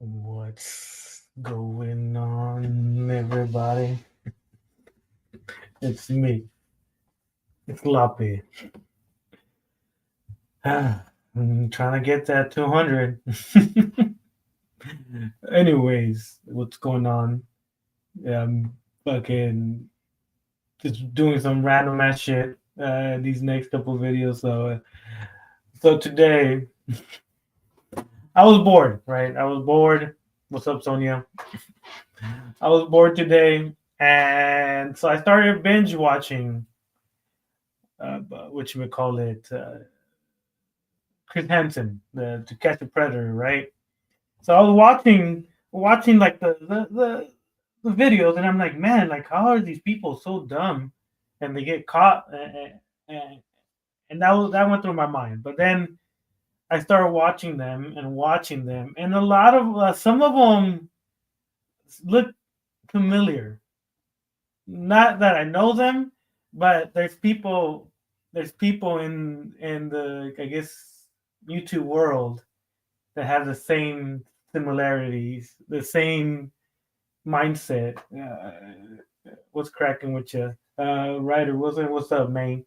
What's going on, everybody? It's me. It's Lappy. I'm trying to get that 200. Anyways, what's going on? I'm fucking just doing some random ass shit these next couple videos. So today, I was bored, right? I was bored. What's up, Sonia? I was bored today, and so I started binge watching what you would call it, Chris Hansen, the To Catch a Predator, right? So I was watching like the videos, and I'm like, man, like how are these people so dumb, and they get caught, and that went through my mind. But then I started watching them, and a lot of some of them look familiar. Not that I know them, but there's people in the, I guess, YouTube world that have the same similarities, the same mindset. What's cracking with you, Ryder? What's up, man?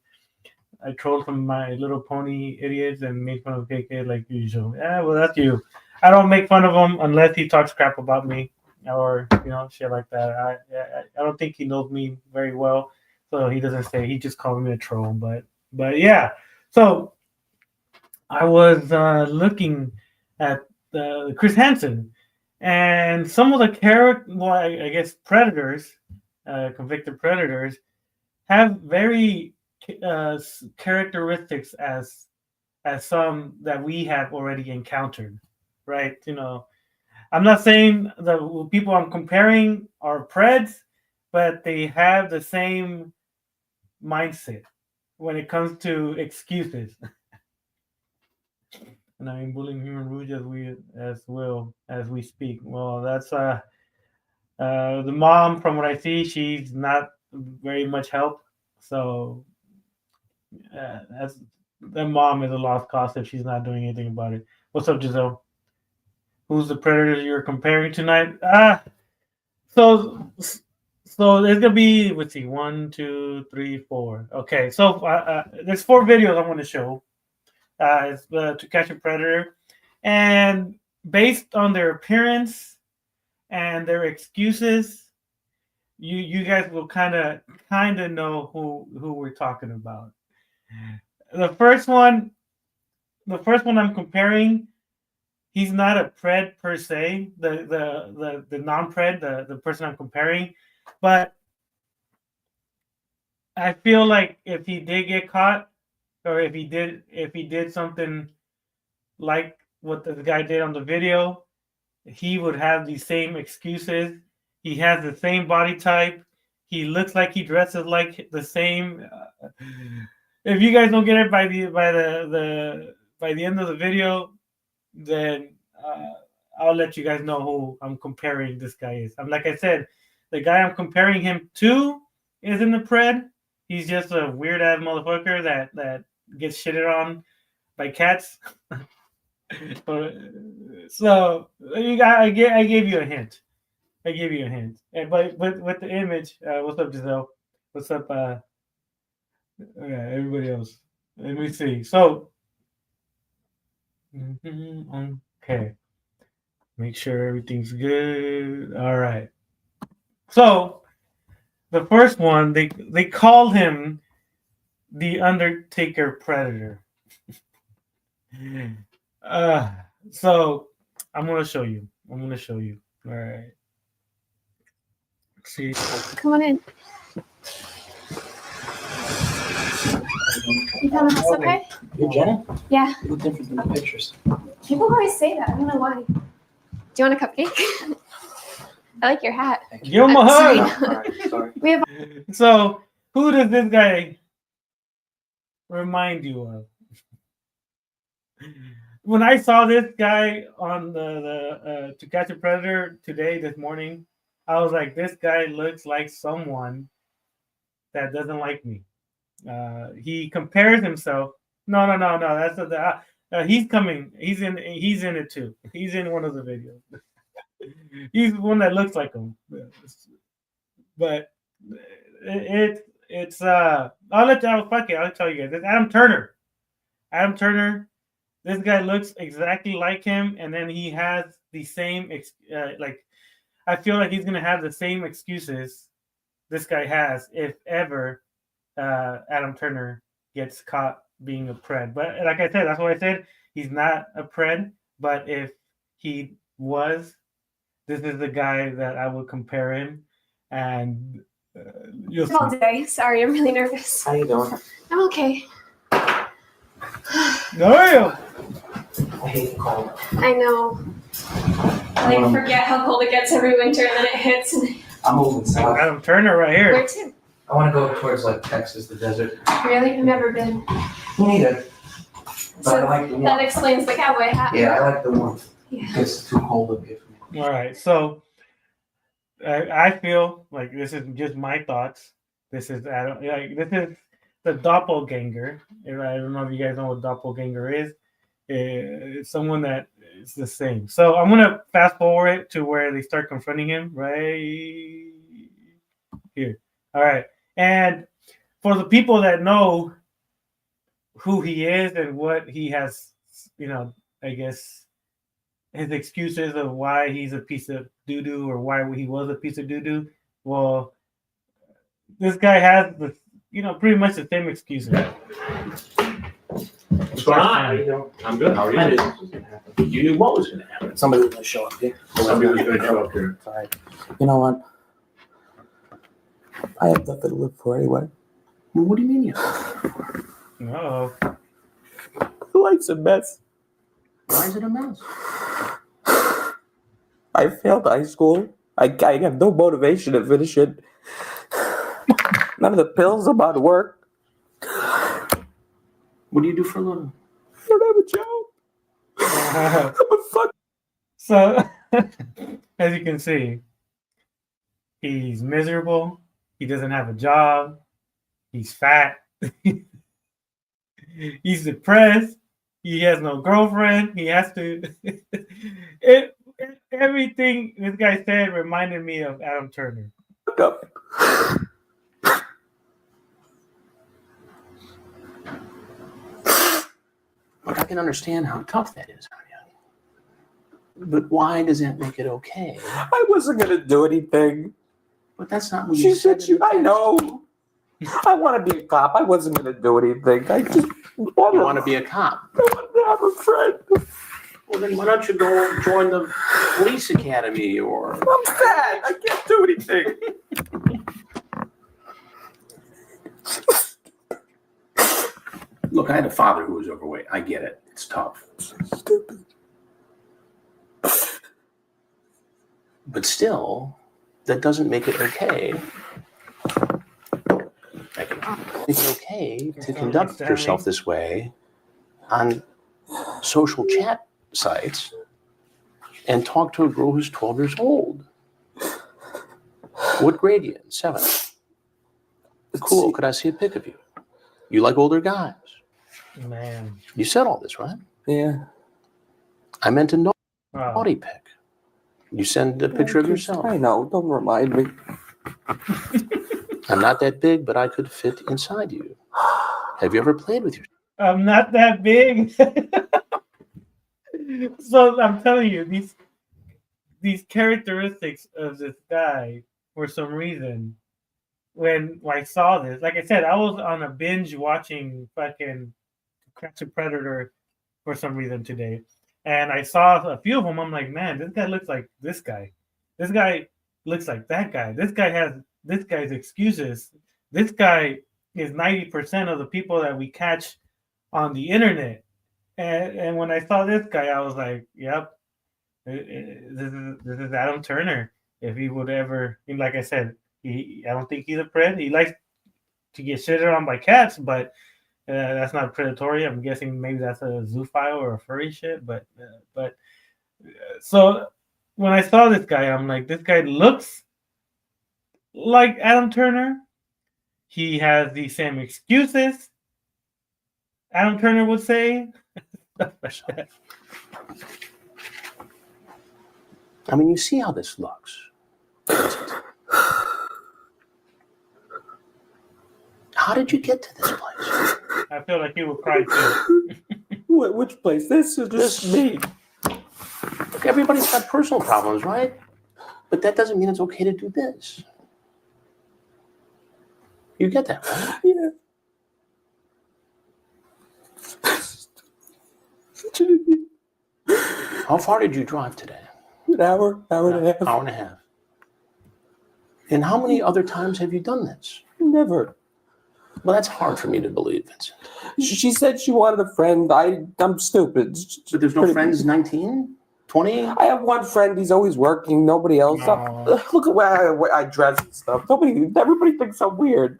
I trolled from My Little Pony idiots and made fun of KK like usual. Yeah, well, that's you. I don't make fun of him unless he talks crap about me or shit like that. I don't think he knows me very well, so he doesn't say. He just called me a troll. But yeah. So I was looking at Chris Hansen and some of the character. Well, I guess predators, convicted predators, have very characteristics as some that we have already encountered, right? I'm not saying the people I'm comparing are Preds, but they have the same mindset when it comes to excuses. And I'm bullying Human Rouge as we speak. Well, that's the mom. From what I see, she's not very much help. So that's that mom is a lost cause if she's not doing anything about it. What's up, Giselle? Who's the predator you're comparing tonight? So so there's gonna be, let's see, one, two, three, four. Okay, so there's four videos I want to show. It's To Catch a Predator, and based on their appearance and their excuses, you guys will kind of know who we're talking about. The first one, the first one I'm comparing, he's not a pred per se, the non-pred, the person I'm comparing, but I feel like if he did get caught, or if he did something like what the guy did on the video, he would have the same excuses. He has the same body type. He looks like he dresses like the same. If you guys don't get it by the end of the video, then I'll let you guys know who I'm comparing this guy is. I'm like I said, the guy I'm comparing him to isn't a pred. He's just a weird ass motherfucker that gets shitted on by cats. So I gave you a hint. I gave you a hint. But with the image, what's up, Giselle? What's up, everybody else? Let me see. So, okay. Make sure everything's good. All right. So the first one, they called him the Undertaker Predator. uh, so I'm gonna show you. All right. See. Come on in. You found the house okay? Hey, Jenna? Yeah. You look different than the pictures. People always say that. I don't know why. Do you want a cupcake? I like your hat. Thank you. Give him a hug. Sorry. All right, sorry. We have So, who does this guy remind you of? When I saw this guy on the To Catch a Predator this morning, I was like, this guy looks like someone that doesn't like me. He compares himself. No. That's he's coming. He's in it too. He's in one of the videos. He's the one that looks like him. But it's I'll let you fuck it. I'll tell you guys. It's Adam Turner. Adam Turner. This guy looks exactly like him, and then he has the same like. I feel like he's gonna have the same excuses this guy has if ever Adam Turner gets caught being a pred. But like I said, that's what I said. He's not a pred, but if he was, this is the guy that I would compare him. And you'll All see. day. Sorry, I'm really nervous. How you doing? I'm okay. No, I hate the cold. I know. I like forget how cold it gets every winter, and then it hits. And I'm moving south. Adam Turner right here. where to? I want to go towards like Texas, the desert. Really? I've never been. Me neither. But So I like the that warmth. explains the cowboy hat. Yeah, I like the warmth. Yeah. It's too cold up here for me. All right, so I feel like this is just my thoughts. This is Adam. Like this is the doppelganger. I don't know if you guys know what doppelganger is. It's someone that is the same. So I'm gonna fast forward it to where they start confronting him right here. All right, and for the people that know who he is and what he has, I guess his excuses of why he's a piece of doo doo or why he was a piece of doo doo. Well, this guy has the, pretty much the same excuses. What's going on? How you doing? I'm good. How are I you? knew You knew what was going to happen. somebody was going to show up here. Somebody was going to show up here. Sorry. You know what? I have nothing to live for anyway. Well, what do you mean? Oh, Life's a mess. Why is it a mess? I failed high school. I have no motivation to finish it. None of the pills I'm on work. What do you do for a living? I don't have a job. I'm a fuck. so as you can see, he's miserable. He doesn't have a job. He's fat. He's depressed. He has no girlfriend. He has to. Everything this guy said reminded me of Adam Turner. Fuck up. But I can understand how tough that is on you. But why does that make it okay? I wasn't gonna do anything. But that's not what She you said said. you. I know. I want to be a cop. I wasn't gonna do anything. I just You want to be a cop. have a friend. Well, then why don't you go join the police academy or... I'm fat. I can't do anything. Look, I had a father who was overweight. I get it. It's tough. Stupid. But still, that doesn't make it okay. It's okay to conduct yourself this way on social chat sites and talk to a girl who's 12 years old. What grade are you in? 7. Cool. Could I see a pic of you? You like older guys. Man. You said all this, right? Yeah. I meant a Wow. naughty pic. You send a picture of yourself. I know. Don't remind me. I'm not that big, but I could fit inside you. Have you ever played with yourself? I'm not that big. So I'm telling you, these characteristics of this guy, for some reason, when I saw this, like I said, I was on a binge watching fucking Catch a Predator for some reason today. And I saw a few of them. I'm like, man, this guy looks like this guy. This guy looks like that guy. This guy has this guy's excuses. This guy is 90% of the people that we catch on the internet. And when I saw this guy, I was like, yep, this is Adam Turner. If he would ever, like I said, I don't think he's a pred. He likes to get shitted on by cats, but that's not predatory. I'm guessing maybe that's a zoophile or a furry shit. But so when I saw this guy, I'm like, this guy looks like Adam Turner. He has the same excuses Adam Turner would say. I mean, you see how this looks. How did you get to this place? I feel like he will cry too. Which place? This is just me. Look, everybody's got personal problems, right? But that doesn't mean it's okay to do this. You get that, right? Yeah. How far did you drive today? An hour and a half. Hour and a half. And how many other times have you done this? Never. Well, that's hard for me to believe, Vincent. She said she wanted a friend. I'm stupid. But there's no friends 19, 20? I have one friend. He's always working. Nobody else. Aw. Look at where I dress and stuff. Everybody thinks I'm weird.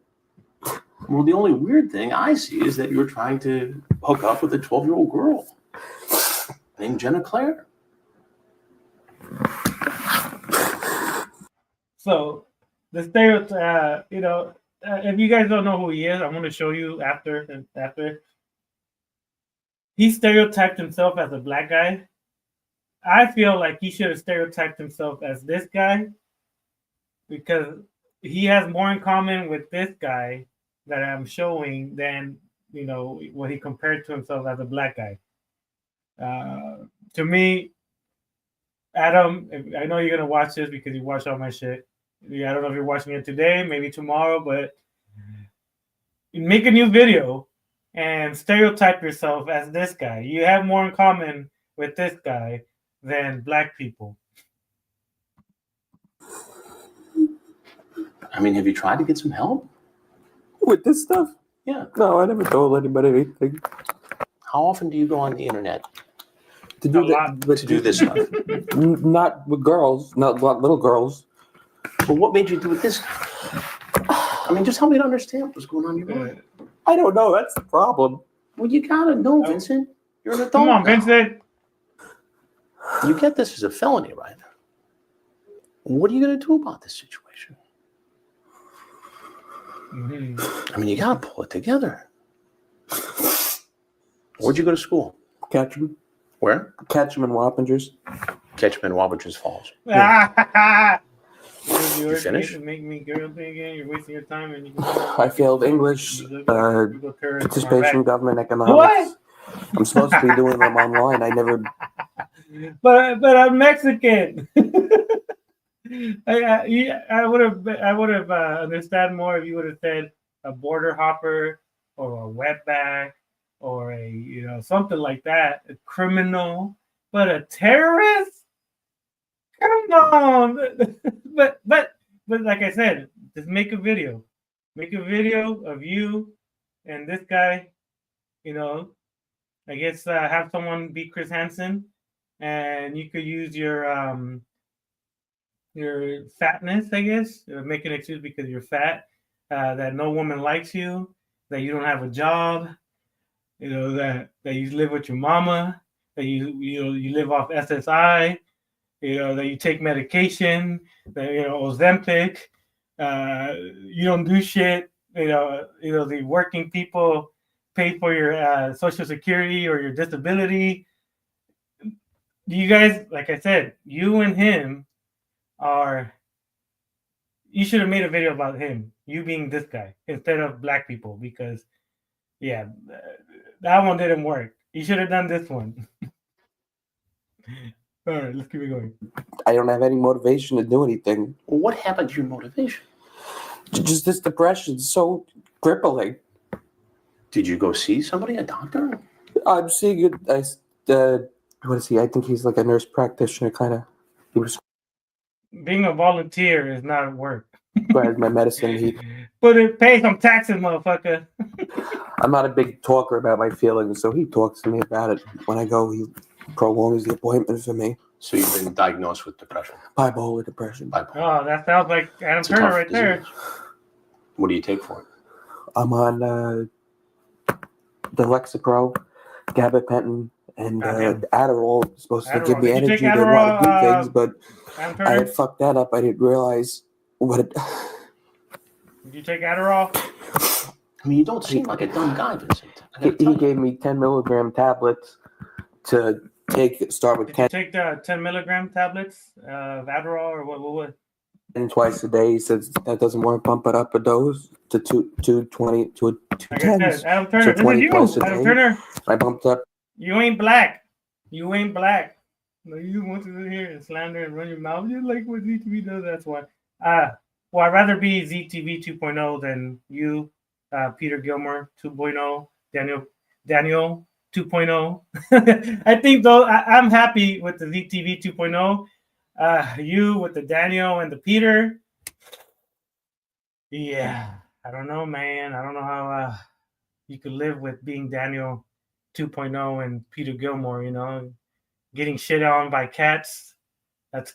Well, the only weird thing I see is that you're trying to hook up with a 12-year-old girl named Jenna Claire. So the stereotype, if you guys don't know who he is, I'm going to show you after. He stereotyped himself as a black guy. I feel like he should have stereotyped himself as this guy because he has more in common with this guy that I'm showing than, what he compared to himself as a black guy. To me, Adam, I know you're going to watch this because you watch all my shit. I don't know if you're watching it today, maybe tomorrow, but make a new video and stereotype yourself as this guy. You have more in common with this guy than black people. I mean, have you tried to get some help? With this stuff? Yeah. No, I never told anybody anything. How often do you go on the internet To do A lot. to do this stuff? Not with girls, not little girls. But what made you do it this time? I mean, just help me to understand what's going on in your mind. I don't know. That's the problem. Well, you gotta know, Vincent. You're an adult. Come on, now. Vincent. You get this as a felony, right? What are you gonna do about this situation? I mean, you gotta pull it together. Where'd you go to school? Ketchum. Where? Ketchum and Wappingers. Ketchum and Wappingers Falls. You finish? Make me girl thing again. You're wasting your time, and you I failed English, participation, government, economics. What? I'm supposed to be doing them online. I never. But I'm Mexican. I would have understand more if you would have said a border hopper or a wetback or a something like that, a criminal, but a terrorist. Come on, but like I said, just make a video of you and this guy. I guess have someone be Chris Hansen, and you could use your fatness. I guess make an excuse because you're fat, that no woman likes you, that you don't have a job, that you live with your mama, that you live off SSI. That you take medication, that Ozempic, you don't do shit. The working people pay for your Social Security or your disability. You guys, like I said, you and him are. You should have made a video about him, you being this guy, instead of black people, because, yeah, that one didn't work. You should have done this one. All right, let's keep it going. I don't have any motivation to do anything. Well, what happened to your motivation? Just this depression is so crippling. Did you go see somebody, a doctor? I'm seeing it. What is he? I think he's like a nurse practitioner, kind of. He was Being a volunteer is not work. grabbed my medicine. Pay some taxes, motherfucker. I'm not a big talker about my feelings, so he talks to me about it. When I go, he prolongs the appointment for me. So you've been diagnosed with depression. Bipolar depression. Bipolar. Oh, that sounds like Adam It's a Turner tough right there. disease. What do you take for it? I'm on the Lexapro, gabapentin, and Adderall. It's supposed to give me Adderall. Did you energy take to want to do Adderall, things, but Adam I Turner, had fucked that up. I didn't realize what it. did you take Adderall? I mean, you don't seem like a dumb guy, Vincent. I gotta He tell you. gave me 10 milligram tablets to start with Did you take the 10 milligram tablets of Adderall or what? 10 twice a day. He says that doesn't work. Bump it up a dose to 220 to Like I 210s. said, Adam Turner, So this is 20 you, twice a Adam day. Turner. I bumped up. You ain't black. You ain't black. No, you want to sit here and slander and run your mouth. You like what ZTV does. That's why. Well, I'd rather be ZTV 2.0 than you, Peter Gilmore 2.0, Daniel 2.0. I think though I'm happy with the ZTV 2.0. You with the Daniel and the Peter. Yeah, I don't know, man. I don't know how you could live with being Daniel 2.0 and Peter Gilmore. You know, getting shit on by cats. That's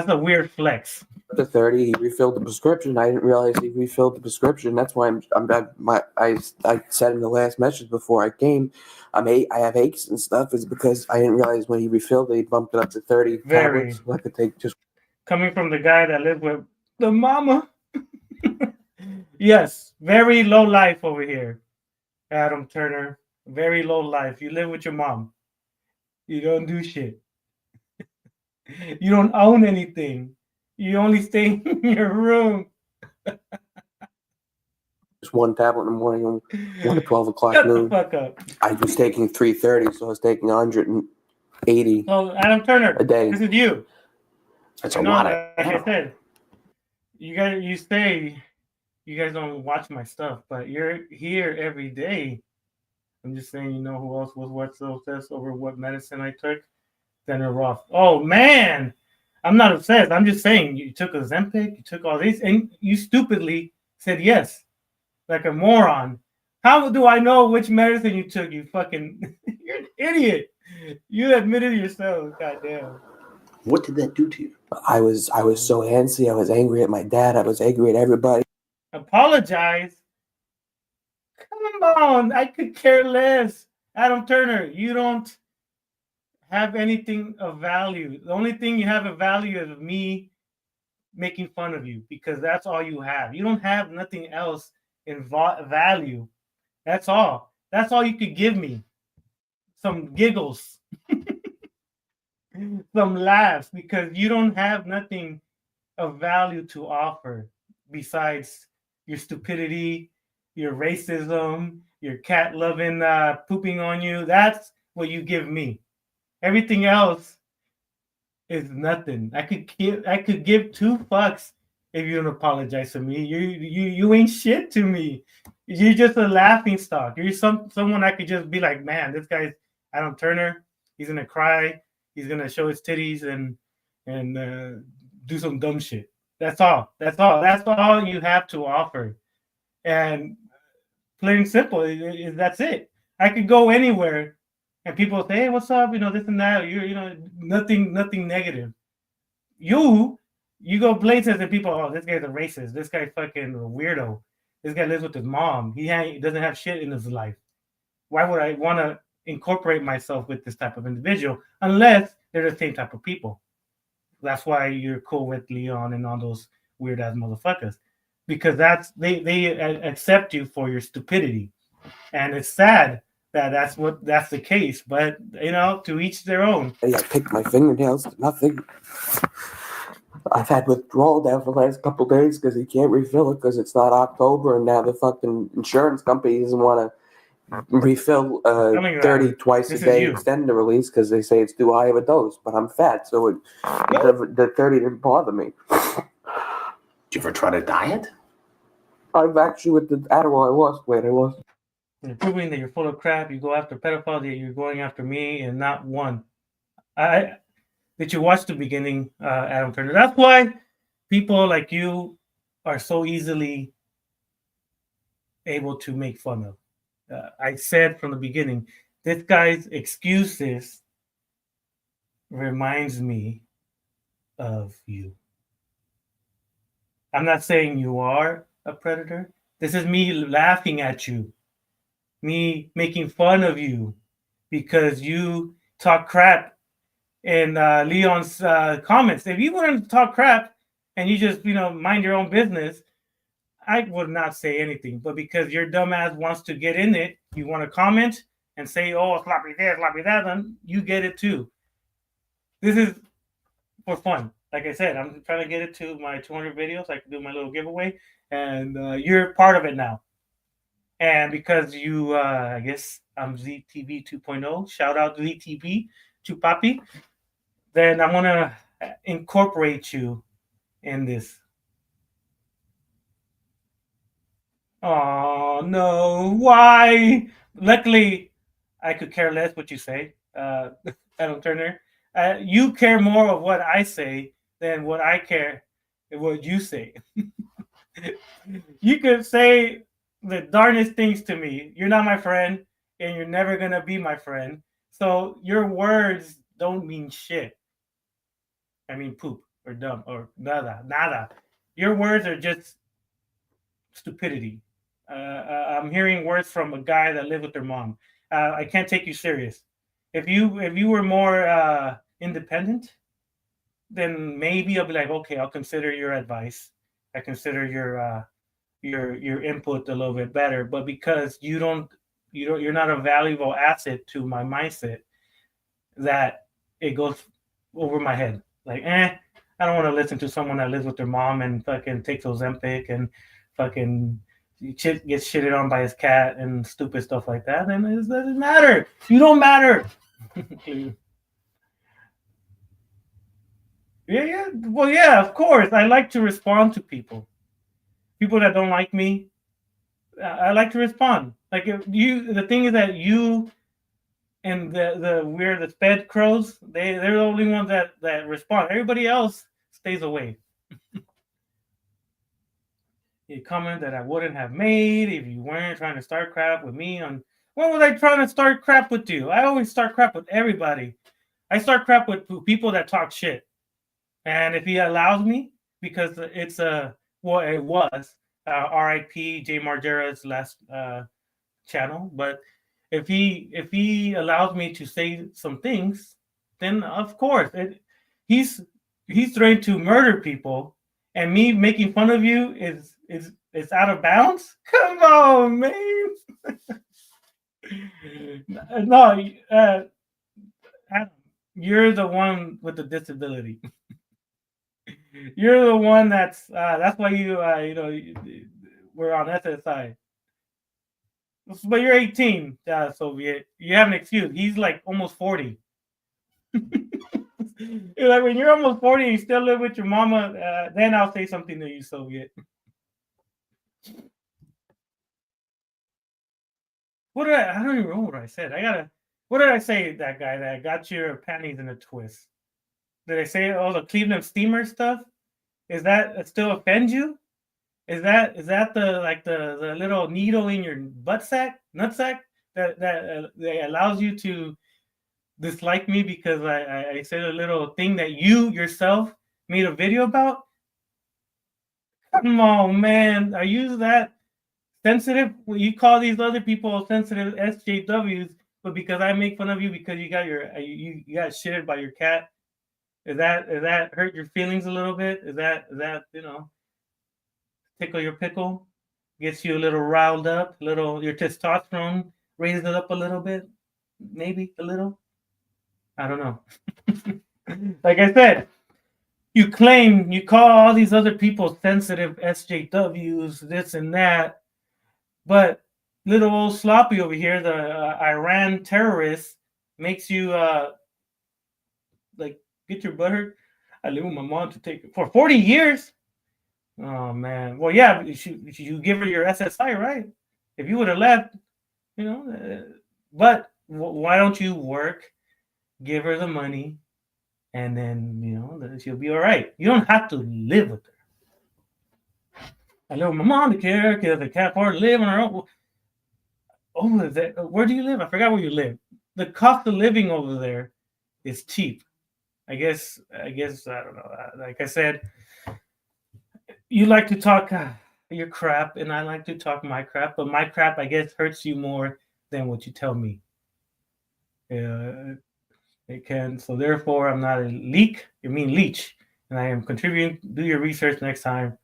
a weird flex. To 30, he refilled the prescription. I didn't realize he refilled the prescription. That's why I said in the last message before I came, I have aches and stuff. Is because I didn't realize when he refilled it, he bumped it up to 30 tablets. So I could take just coming from the guy that lived with the mama. Yes, very low life over here, Adam Turner. Very low life. You live with your mom. You don't do shit. You don't own anything. You only stay in your room. just one tablet in the morning and one at 12 o'clock Shut noon. the fuck up. I was taking 330, so I was taking 180 So Adam Turner, a day. this is you. That's I a know, lot like of I said, you guys don't watch my stuff, but you're here every day. I'm just saying, you know who else was obsessed over what medicine I took? Daniel Roth. Oh man, I'm not obsessed. I'm just saying you took Ozempic, you took all these, and you stupidly said yes, like a moron. How do I know which medicine you took? You fucking, you're an idiot. You admitted yourself. Goddamn. What did that do to you? I was so antsy. I was angry at my dad. I was angry at everybody. Apologize. Come on, I could care less. Adam Turner, you don't have anything of value. The only thing you have of value is me making fun of you, because that's all you have. You don't have nothing else in value. That's all. That's all you could give me. Some giggles. Some laughs, because you don't have nothing of value to offer besides your stupidity, your racism, your cat loving pooping on you. That's what you give me. Everything else is nothing. I could give 2 fucks if you don't apologize to me. You ain't shit to me. You're just a laughing stock. You're someone I could just be like, man, this guy's Adam Turner. He's gonna cry. He's gonna show his titties and do some dumb shit. That's all. That's all. That's all you have to offer. And plain and simple, that's it. I could go anywhere and people say, hey, what's up? You know, this and that. You know, nothing negative. You go places and people, oh, this guy's a racist. This guy's fucking a weirdo. This guy lives with his mom. He doesn't have shit in his life. Why would I want to incorporate myself with this type of individual unless they're the same type of people? That's why you're cool with Leon and all those weird ass motherfuckers, because they accept you for your stupidity, and it's sad that that's the case. But you know, to each their own. I picked my fingernails. Nothing. I've had withdrawal down for the last couple of days because he can't refill it because it's not October, and now the fucking insurance company doesn't want to refill 30 twice a day, extend the release because they say it's too high of a dose. But I'm fat, so the 30 didn't bother me. Did you ever try to diet? I've actually, with the Adderall, I lost weight. I lost. You're proving that you're full of crap. You go after pedophiles, yet you're going after me and not one. Did you watch the beginning, Adam Turner? That's why people like you are so easily able to make fun of. I said from the beginning, this guy's excuses reminds me of you. I'm not saying you are a predator. This is me laughing at you, me making fun of you because you talk crap in Leon's comments. If you wanted to talk crap and you just, mind your own business, I would not say anything. But because your dumbass wants to get in it, you want to comment, and say, "Oh, sloppy this, sloppy that," then you get it too. This is for fun. Like I said, I'm trying to get it to my 200 videos. I can do my little giveaway, and you're part of it now. And because you, I guess I'm ZTV 2.0. Shout out ZTV Chupapi. Then I'm gonna incorporate you in this. Oh no! Why? Luckily, I could care less what you say, Adam Turner. You care more of what I say than what I care what you say. You could say the darnest things to me. You're not my friend, and you're never gonna be my friend. So your words don't mean shit. I mean poop or dumb or nada. Your words are just stupidity. I'm hearing words from a guy that lived with their mom. I can't take you serious. If you were more independent, then maybe I'll be like, okay, I'll consider your advice. I consider your input a little bit better. But because you're not a valuable asset to my mindset, that it goes over my head. Like, I don't want to listen to someone that lives with their mom and fucking takes Ozempic and fucking gets shitted on by his cat and stupid stuff like that. And it doesn't matter. You don't matter. Yeah. Well, yeah, of course. I like to respond to people. People that don't like me, I like to respond. Like the thing is that you and we're the sped crows. They're the only ones that respond. Everybody else stays away. A comment that I wouldn't have made if you weren't trying to start crap with me. On when was I trying to start crap with you? I always start crap with everybody. I start crap with people that talk shit. And if he allows me, because it's it was R.I.P. Jay Margera's last channel, but if he allows me to say some things, then of course he's trying to murder people, and me making fun of you is out of bounds. Come on, man. No, Adam, you're the one with the disability. You're the one that's why you we're on SSI. But you're 18, Soviet. You have an excuse. He's like almost 40. You're like, when you're almost 40 and you still live with your mama, then I'll say something to you, Soviet. I don't even remember what I said. What did I say to that guy that got your panties in a twist? Did I say all the Cleveland Steamer stuff? Is that still offend you? Is that the little needle in your nutsack that allows you to dislike me because I said a little thing that you yourself made a video about? Come on, man. Are you that sensitive? Well, you call these other people sensitive SJWs, but because I make fun of you because you got you got shitted by your cat, is that hurt your feelings a little bit? Is that tickle your pickle, gets you a little riled up, your testosterone raises it up a little bit, maybe a little. I don't know. Like I said, you call all these other people sensitive SJWs, this and that, but little old Sloppy over here, the Iran terrorist, makes you get your butt hurt. I live with my mom to take it for 40 years. Oh man. Well, yeah, you give her your SSI, right? If you would have left, but why don't you work, give her the money, and then she'll be all right. You don't have to live with her. I live with my mom to care because I can't afford to live on her own. Where do you live? I forgot where you live. The cost of living over there is cheap. I guess I don't know. Like I said, you like to talk your crap, and I like to talk my crap. But my crap, I guess, hurts you more than what you tell me. It can. So therefore, I'm not a leech, and I am contributing. Do your research next time.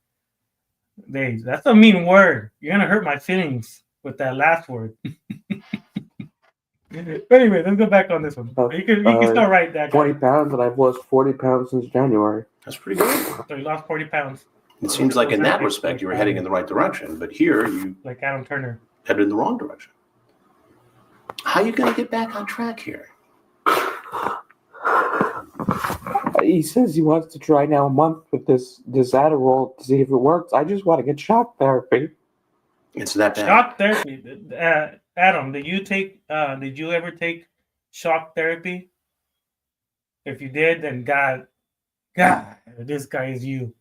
That's a mean word. You're gonna hurt my feelings with that last word. But anyway, let's go back on this one. You can still write that. 20 pounds, and I've lost 40 pounds since January. That's pretty good. So you lost 40 pounds. It seems like in that respect you were heading in the right direction, but here you like Adam Turner headed in the wrong direction. How are you going to get back on track here? He says he wants to try now a month with this Adderall to see if it works. I just want to get shock therapy. It's that bad. Shock therapy. Adam, did you ever take shock therapy? If you did, then God, this guy is you.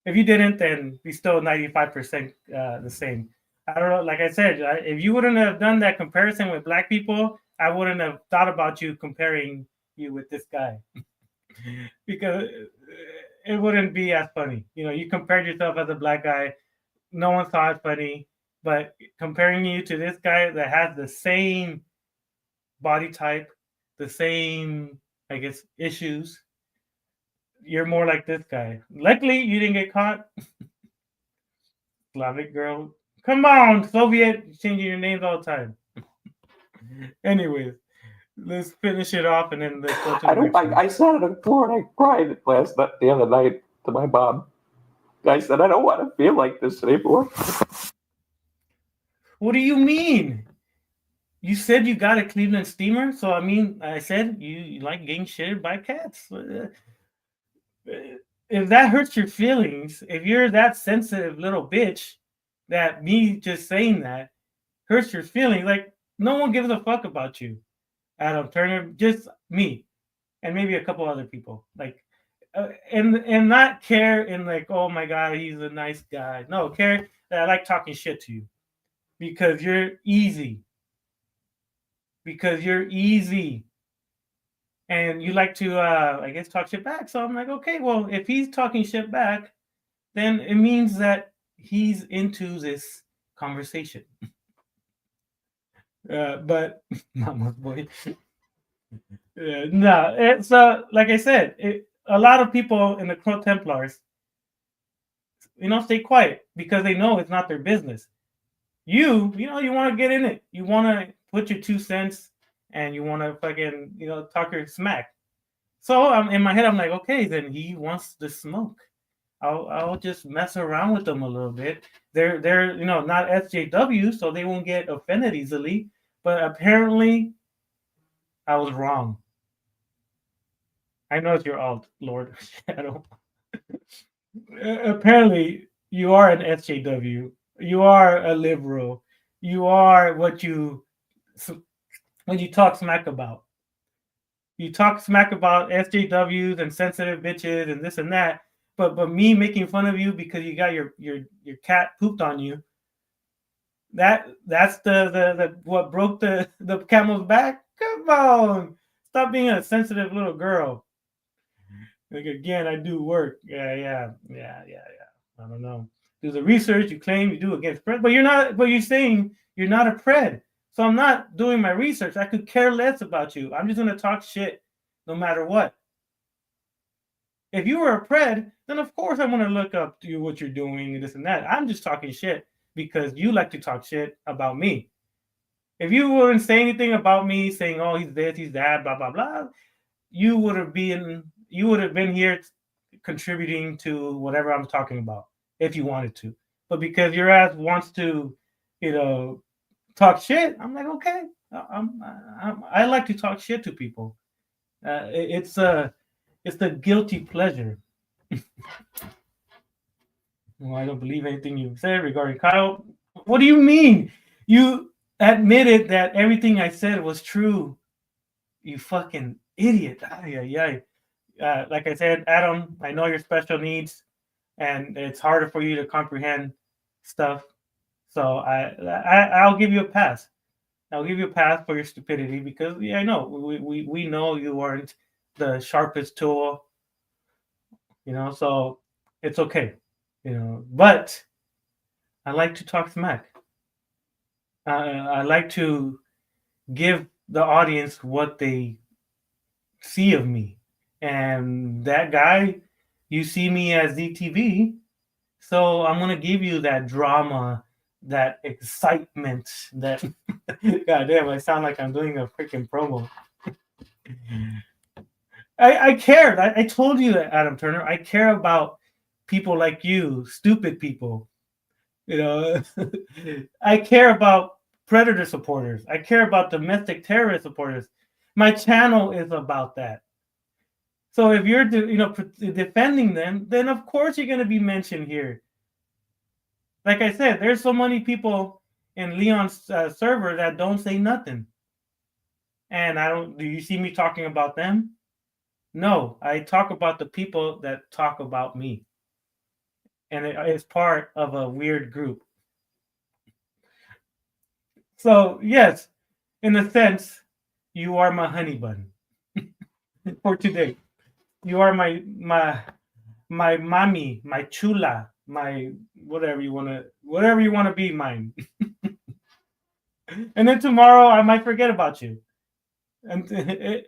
If you didn't, then he's still 95% the same. I don't know. Like I said, if you wouldn't have done that comparison with black people, I wouldn't have thought about you comparing you with this guy. Because it wouldn't be as funny. You know, you compared yourself as a black guy. No one saw it funny. But comparing you to this guy that has the same body type, the same, I guess, issues, you're more like this guy. Luckily, you didn't get caught. Slavic girl. Come on, Soviet, changing your names all the time. Anyways, let's finish it off and then let's go to the next one. I sat on the floor and I cried the other night to my mom. I said, I don't want to feel like this anymore. What do you mean? You said you got a Cleveland steamer, so I said you like getting shitted by cats. If that hurts your feelings, if you're that sensitive little bitch, that me just saying that hurts your feelings, like no one gives a fuck about you, Adam Turner, just me, and maybe a couple other people, like, and not care in like, oh my god, he's a nice guy. No, care that I like talking shit to you. Because you're easy. And you like to, I guess, talk shit back. So I'm like, okay, well, if he's talking shit back, then it means that he's into this conversation. But, mama's boy. No, it's, like I said, a lot of people in the Crow Templars, stay quiet because they know it's not their business. You want to get in it. You want to put your 2 cents and you want to fucking, talk your smack. So in my head, I'm like, okay, then he wants the smoke. I'll just mess around with them a little bit. They're not SJW, so they won't get offended easily. But apparently, I was wrong. I know it's your alt, Lord Shadow. Apparently, you are an SJW. You are a liberal. You are when you talk smack about. You talk smack about SJWs and sensitive bitches and this and that. But me making fun of you because you got your cat pooped on you. That's the what broke the camel's back. Come on, stop being a sensitive little girl. Like, again, I do work. Yeah. I don't know. Do the research you claim you do against Pred, but you're not. But you're saying you're not a Pred, so I'm not doing my research. I could care less about you. I'm just gonna talk shit, no matter what. If you were a Pred, then of course I'm gonna look up to you what you're doing and this and that. I'm just talking shit because you like to talk shit about me. If you wouldn't say anything about me, saying, "Oh, he's this, he's that," blah blah blah, you would have been here contributing to whatever I'm talking about. If you wanted to, but because your ass wants to, talk shit, I'm like, okay, I like to talk shit to people. It's the guilty pleasure. Well, I don't believe anything you said regarding Kyle. What do you mean? You admitted that everything I said was true. You fucking idiot. Like I said, Adam, I know your special needs. And it's harder for you to comprehend stuff. So I'll give you a pass. I'll give you a pass for your stupidity because I know we know you aren't the sharpest tool. So it's okay. But I like to talk smack. I like to give the audience what they see of me. And that guy, you see me as ZTV, so I'm going to give you that drama, that excitement, that goddamn, I sound like I'm doing a freaking promo. I care. I told you that, Adam Turner. I care about people like you, stupid people. You know, I care about predator supporters. I care about domestic terrorist supporters. My channel is about that. So if you're, defending them, then of course you're going to be mentioned here. Like I said, there's so many people in Leon's server that don't say nothing. And do you see me talking about them? No, I talk about the people that talk about me. And it's part of a weird group. So, yes, in a sense, you are my honey bun for today. You are my mommy, my chula, my whatever you want to be mine. And then tomorrow I might forget about you. And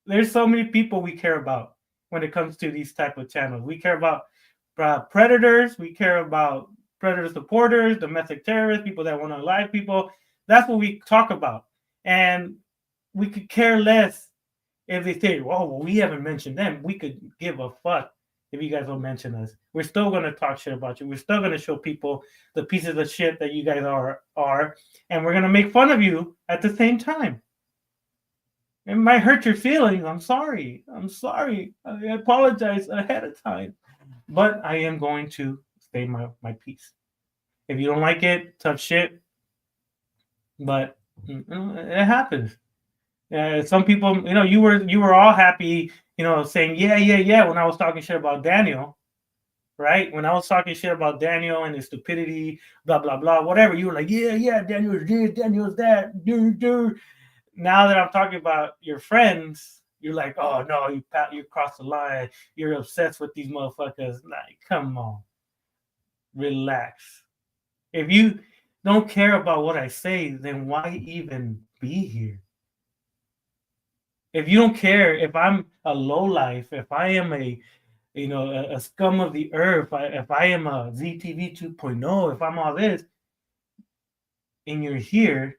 there's so many people we care about when it comes to these type of channels. We care about predators. We care about predator supporters, domestic terrorists, people that want to lie people. That's what we talk about. And we could care less if they say, well, we haven't mentioned them. We could give a fuck if you guys don't mention us. We're still going to talk shit about you. We're still going to show people the pieces of shit that you guys are. And we're going to make fun of you at the same time. It might hurt your feelings. I'm sorry. I apologize ahead of time. But I am going to say my piece. If you don't like it, tough shit. But it happens. Some people, you were all happy, saying yeah when I was talking shit about Daniel, right? When I was talking shit about Daniel and his stupidity, blah blah blah, whatever. You were like, yeah, Daniel's this, Daniel's that, dude. Now that I'm talking about your friends, you're like, oh no, you crossed the line. You're obsessed with these motherfuckers. Like, come on, relax. If you don't care about what I say, then why even be here? If you don't care, if I'm a lowlife, if I am a scum of the earth, if I am a ZTV 2.0, if I'm all this, and you're here,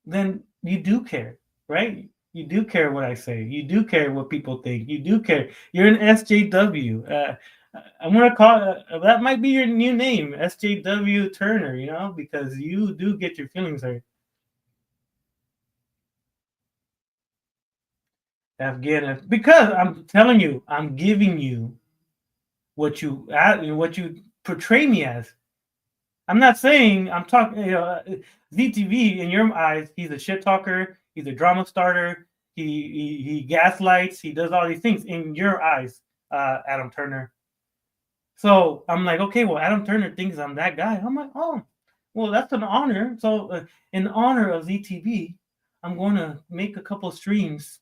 then you do care, right? You do care what I say. You do care what people think. You do care. You're an SJW. I'm gonna call that might be your new name, SJW Turner. Because you do get your feelings hurt. Again, because I'm telling you, I'm giving you what you portray me as. I'm not saying I'm talking. ZTV in your eyes, he's a shit talker. He's a drama starter. He gaslights. He does all these things in your eyes, Adam Turner. So I'm like, okay, well, Adam Turner thinks I'm that guy. I'm like, oh, well, that's an honor. So in honor of ZTV, I'm going to make a couple streams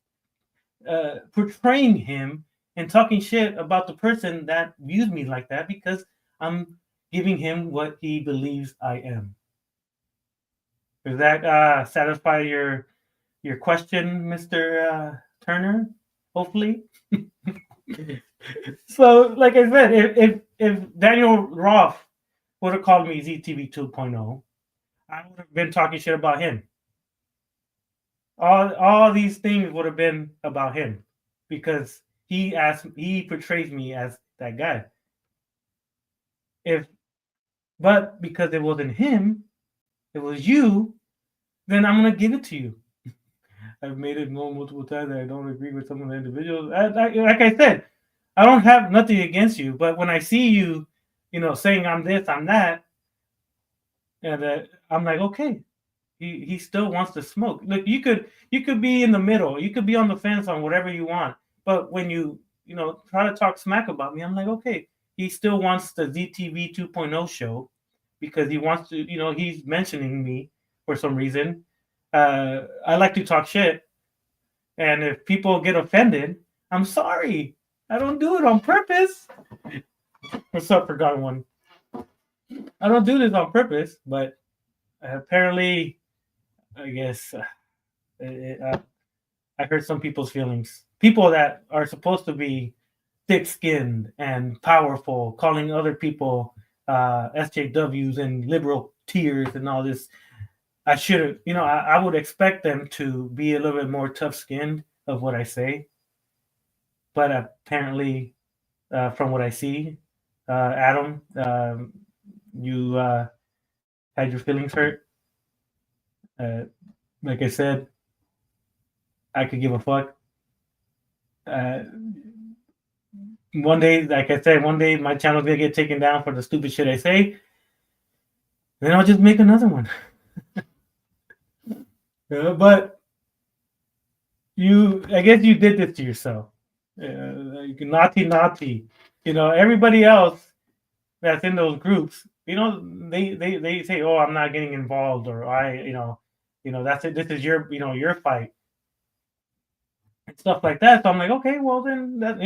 portraying him and talking shit about the person that views me like that, because I'm giving him what he believes I am. Does that satisfy your question, Mr. Turner? Hopefully. So, like I said, if Daniel Roth would have called me ZTV 2.0, I would have been talking shit about him. All these things would have been about him, because he portrays me as that guy. But because it wasn't him, it was you, then I'm gonna give it to you. I've made it known multiple times that I don't agree with some of the individuals. Like I said, I don't have nothing against you, but when I see you, saying I'm this, I'm that, and I'm like, okay, he still wants to smoke. Look, you could be in the middle, you could be on the fence on whatever you want, but when you try to talk smack about me, I'm like, okay, he still wants the ZTV 2.0 show, because he wants to, he's mentioning me for some reason. I like to talk shit, and if people get offended, I'm sorry. I don't do it on purpose. What's up, Forgotten One? I don't do this on purpose, but apparently, I guess I hurt some people's feelings. People that are supposed to be thick-skinned and powerful, calling other people SJWs and liberal tears and all this. I should, I would expect them to be a little bit more tough-skinned of what I say, but apparently, from what I see, Adam, you had your feelings hurt. Like I said, I could give a fuck. One day, like I said, one day my channel's gonna get taken down for the stupid shit I say. Then I'll just make another one. But I guess you did this to yourself. Naughty. Everybody else that's in those groups, they say, "Oh, I'm not getting involved," or that's it. This is your fight and stuff like that. So I'm like, okay, well then, that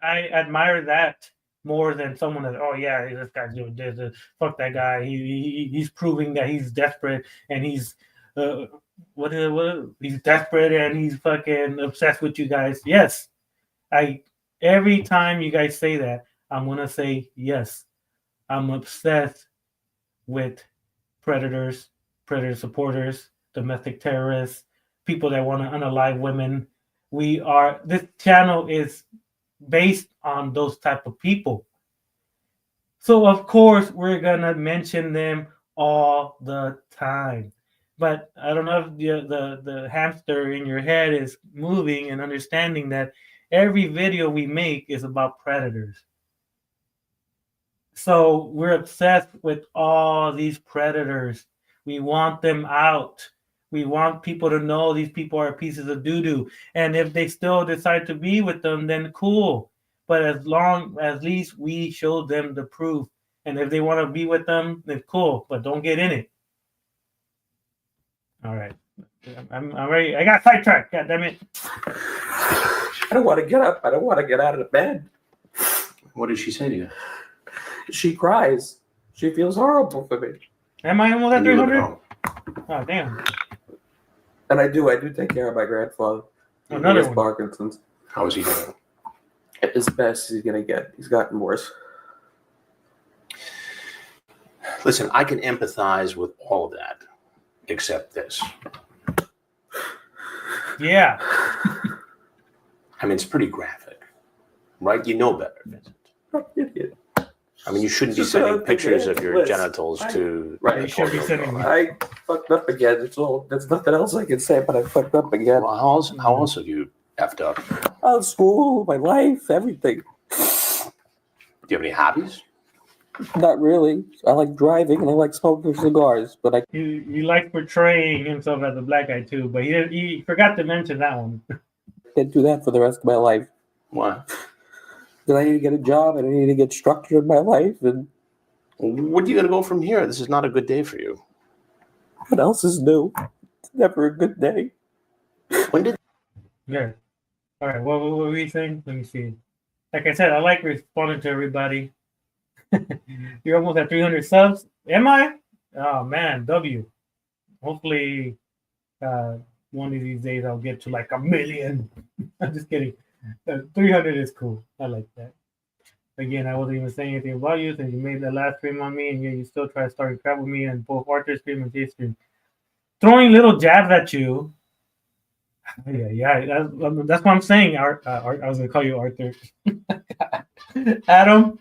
I admire that more than someone that, oh yeah, this guy's doing this. Fuck that guy. He's proving that he's desperate and he's he's desperate and he's fucking obsessed with you guys. Yes, every time you guys say that, I'm gonna say yes. I'm obsessed with predator supporters, domestic terrorists, people that want to unalive women. This channel is based on those type of people. So of course we're gonna mention them all the time. But I don't know if the hamster in your head is moving and understanding that every video we make is about predators. So we're obsessed with all these predators. We want them out. We want people to know these people are pieces of doo-doo. And if they still decide to be with them, then cool. But at least we showed them the proof. And if they want to be with them, then cool. But don't get in it. All right. I'm ready. I got sidetracked. God damn it. I don't want to get up. I don't want to get out of the bed. What did she say to you? She cries. She feels horrible for me. Am I almost at And you live 300? at home. Oh, damn. And I do take care of my grandfather. Another He has one. Parkinson's. How is he doing? As best as he's going to get. He's gotten worse. Listen, I can empathize with all of that, except this. Yeah. I mean, it's pretty graphic, right? You know better, Vincent. Idiot. I mean, you shouldn't be Just sending another pictures thing, of your Liz. genitals to. Right. You should be sending me. I fucked up again. There's nothing else I can say, but I fucked up again. Well, how else have you effed up? Oh, school, my life, everything. Do you have any hobbies? Not really. I like driving and I like smoking cigars, but I He likes portraying himself as a black guy too, but he forgot to mention that one. can't do that for the rest of my life. Why? Because I need to get a job and I need to get structure in my life. And Where are you going to go from here? This is not a good day for you. what else is new? It's never a good day. When did Yeah. All right. What were we saying? Let me see. Like I said, I like responding to everybody. You're almost at 300 subs. Am I? Oh man, W. Hopefully, one of these days I'll get to like 1 million. I'm just kidding. 300 is cool. I like that. Again, I wasn't even saying anything about you since you made the last stream on me, and yet you still try to start crap with me and both Arthur stream and J stream. Throwing little jabs at you. Yeah. That's what I'm saying. Art, I was gonna call you Arthur. Adam,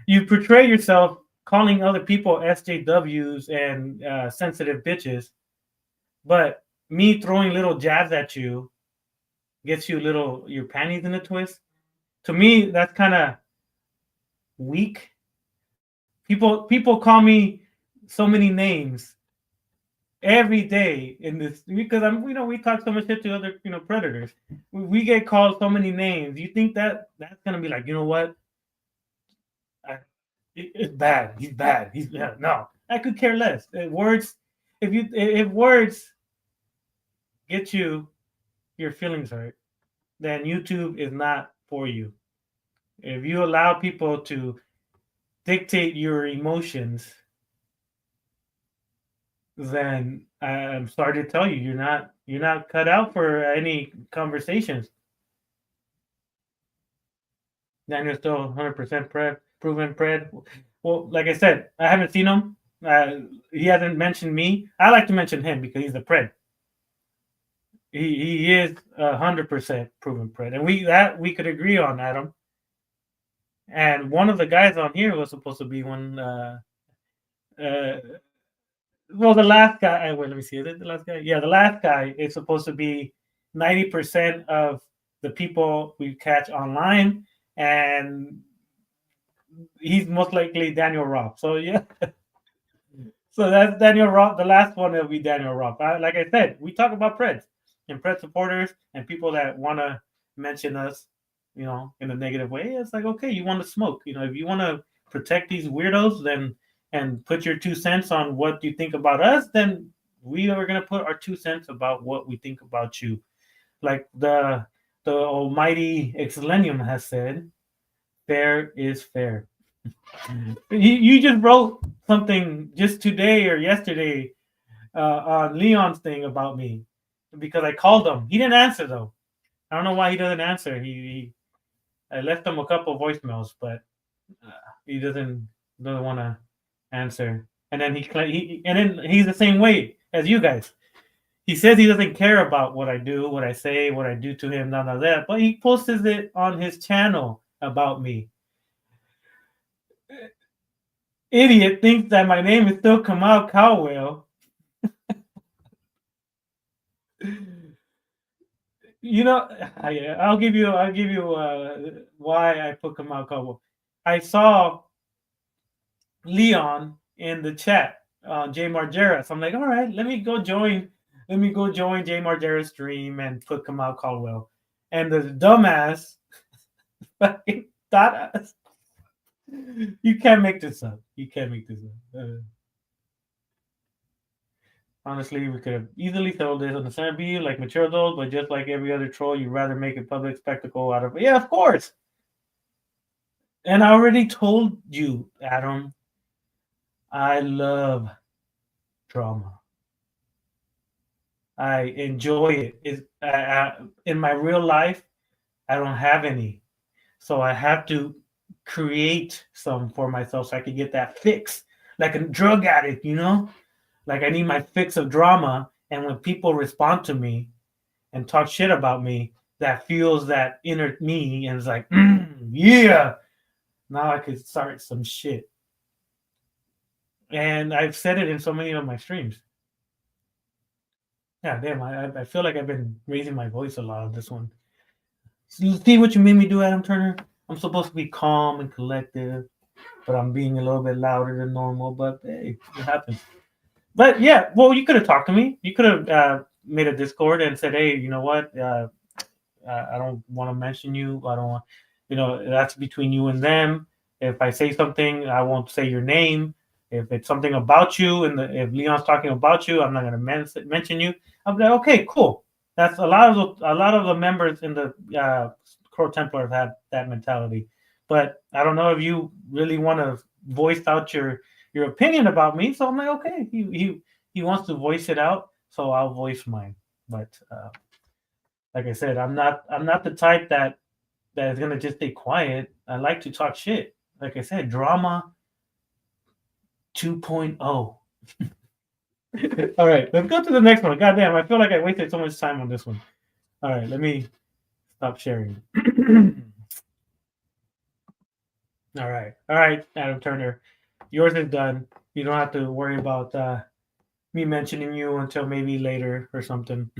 you portray yourself calling other people SJWs and sensitive bitches, but me throwing little jabs at you gets you your panties in a twist. To me, that's kind of weak. People call me so many names every day in this because we talk so much shit to other predators. We get called so many names. You think that's gonna be like, you know what? It's bad. He's bad. No. I could care less. Words. If words get your feelings hurt, then YouTube is not for you. If you allow people to dictate your emotions, then I'm sorry to tell you, you're not cut out for any conversations. Then you're still 100% prep. proven pred. Well, like I said, I haven't seen him. He hasn't mentioned me. I like to mention him because he's the pred. He is 100% proven pred, and we could agree on, Adam. And one of the guys on here was supposed to be one. Well, the last guy. Wait, let me see. Is it the last guy? Yeah, the last guy is supposed to be 90% of the people we catch online, and he's most likely Daniel Robb. So yeah. So that's Daniel Robb. The last one will be Daniel Robb. Like I said, we talk about Preds and Pred supporters and people that want to mention us, in a negative way. It's like, okay, you want to smoke. If you want to protect these weirdos, then and put your 2 cents on what you think about us, then we are going to put our 2 cents about what we think about you. Like the almighty Exilenium has said, fair is fair. You just wrote something just today or yesterday on Leon's thing about me because I called him. He didn't answer though. I don't know why he doesn't answer. I left him a couple voicemails, but he doesn't want to answer. And then he's the same way as you guys. He says he doesn't care about what I do, what I say, what I do to him, none of that. But he posts it on his channel about me. Idiot thinks that my name is still Kamal Caldwell. I'll give you why I put Kamal Caldwell. I saw Leon in the chat on Jay Margera. So I'm like, all right, let me go join Jay Margera's stream and put Kamal Caldwell. And the dumbass fucking thought you can't make this up. Honestly, we could have easily sold this on the Center B like mature adults, but just like every other troll, you'd rather make a public spectacle out of it. Yeah, of course. And I already told you, Adam, I love drama. I enjoy it. In my real life, I don't have any. So I have to create some for myself so I can get that fix. Like a drug addict, Like I need my fix of drama. And when people respond to me and talk shit about me, that fuels that inner me and it's like, yeah, now I could start some shit. And I've said it in so many of my streams. Yeah, damn, I feel like I've been raising my voice a lot on this one. See what you made me do, Adam Turner? I'm supposed to be calm and collective, but I'm being a little bit louder than normal. But hey, it happens. But yeah, well, you could have talked to me. You could have made a Discord and said, hey, you know what? I don't want to mention you. I don't want, that's between you and them. If I say something, I won't say your name. If it's something about you, and if Leon's talking about you, I'm not going to mention you. I'm like, okay, cool. That's a lot of the members in the Crow Templars have that mentality. But I don't know if you really want to voice out your opinion about me. So I'm like, okay, he wants to voice it out, so I'll voice mine. But like I said, I'm not the type that is gonna just stay quiet. I like to talk shit. Like I said, drama 2.0. All right, let's go to the next one. Goddamn, I feel like I wasted so much time on this one. All right, let me stop sharing. All right, Adam Turner, yours is done. You don't have to worry about me mentioning you until maybe later or something.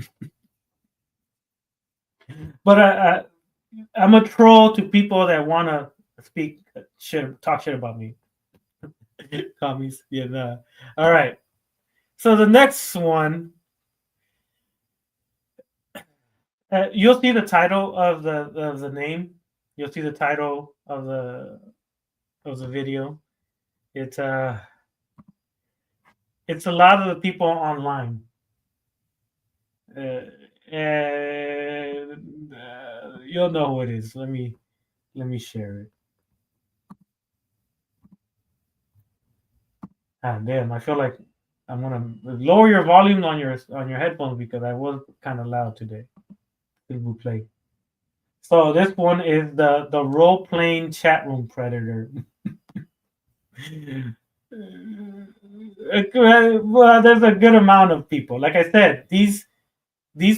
But I'm a troll to people that want to talk shit about me. Commies, yeah. Nah. All right. So the next one, you'll see the title of the name. You'll see the title of the video. It's a lot of the people online. And you'll know who it is. Let me share it. Ah, damn! I feel like I'm gonna lower your volume on your headphones because I was kind of loud today. It will play. So this one is the role playing chat room predator. Well, there's a good amount of people. Like I said, these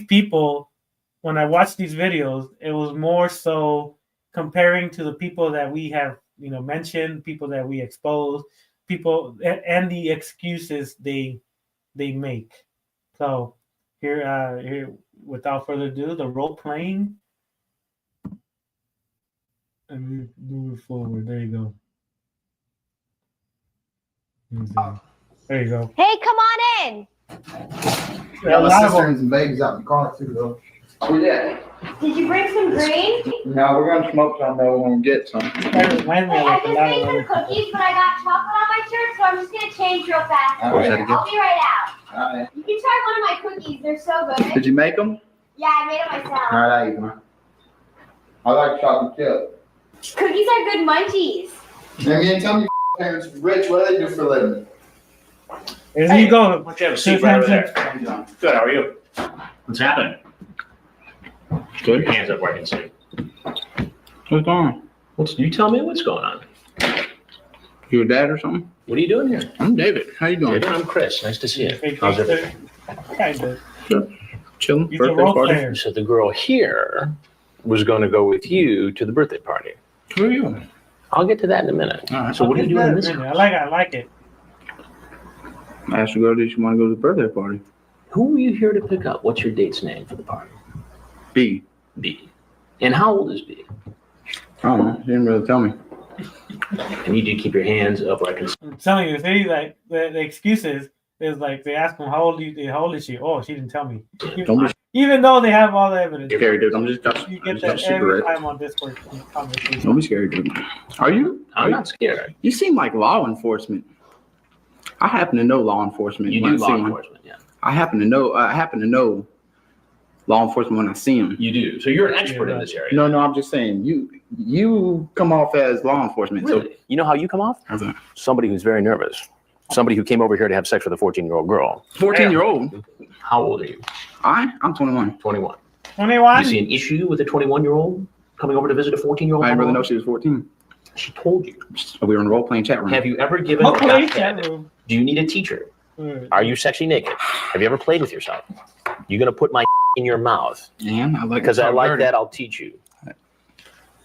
people, when I watched these videos, it was more so comparing to the people that we have, mentioned, people that we expose, people, and the excuses they make. So here, without further ado, the role playing, and move forward. There you go. There you go. Hey, come on in. Yeah, a lot of them. and some babies out in the car too, though. Oh, yeah. Did you bring some green? No, we're gonna smoke some though when we get some. That reminds me Hey, of I like a just lot made of some other. cookies, but I got chocolate on my shirt, so I'm just gonna change real fast. All right. I'll be right out. All right. You can try one of my cookies. They're so good. Did you make them? Yeah, I made them myself. All right, I eat them. I like chocolate chip. Cookies are good munchies. Now, you tell me, parents rich. What do they do for a living? There you go. Why don't you have a seat right over there? Good, how are you? What's happening? Good. Hands up where I can see. What's going on? You tell me what's going on. You a dad or something? What are you doing here? I'm David. How you doing? I'm Chris. Nice to see you. Hey, How's everything? Kind of. Chilling. He's a Birthday role party. player. So the girl here was going to go with you to the birthday party. Who are you? I'll get to that in a minute. All right. So what are you doing in this I house? like it. I asked the girl, did she want to go to the birthday party? Who are you here to pick up? What's your date's name for the party? B. B. And how old is B? I don't know. She didn't really tell me. I need you to keep your hands up where I can see. I'm telling you, see, like the excuses is like they ask him how old is she? Oh, she didn't tell me. Don't be Even though they have all the evidence, scared, dude. I'm just you get just that a every cigarette. time on Discord conversation. Don't be scared, dude. Are you? I'm not scared. You seem like law enforcement. I happen to know law enforcement. You when do I see law one. enforcement, yeah. I happen to know law enforcement when I see them. You do. So you're an expert in Yeah. this area. No, I'm just saying you come off as law enforcement. So Really? You know how you come off? how's that? Somebody who's very nervous. Somebody who came over here to have sex with a 14-year-old girl. 14-year-old. How old are you? I'm 21. 21. 21. You see an issue with a 21-year-old coming over to visit a 14-year-old? I didn't really know she was 14. She told you. So we were in a role-playing chat room. Have you ever given Okay, a chat head? room. Do you need a teacher? Are you sexy naked? Have you ever played with yourself? You gonna put my in your mouth? Man, I like Because I talk like dirty. that, I'll teach you.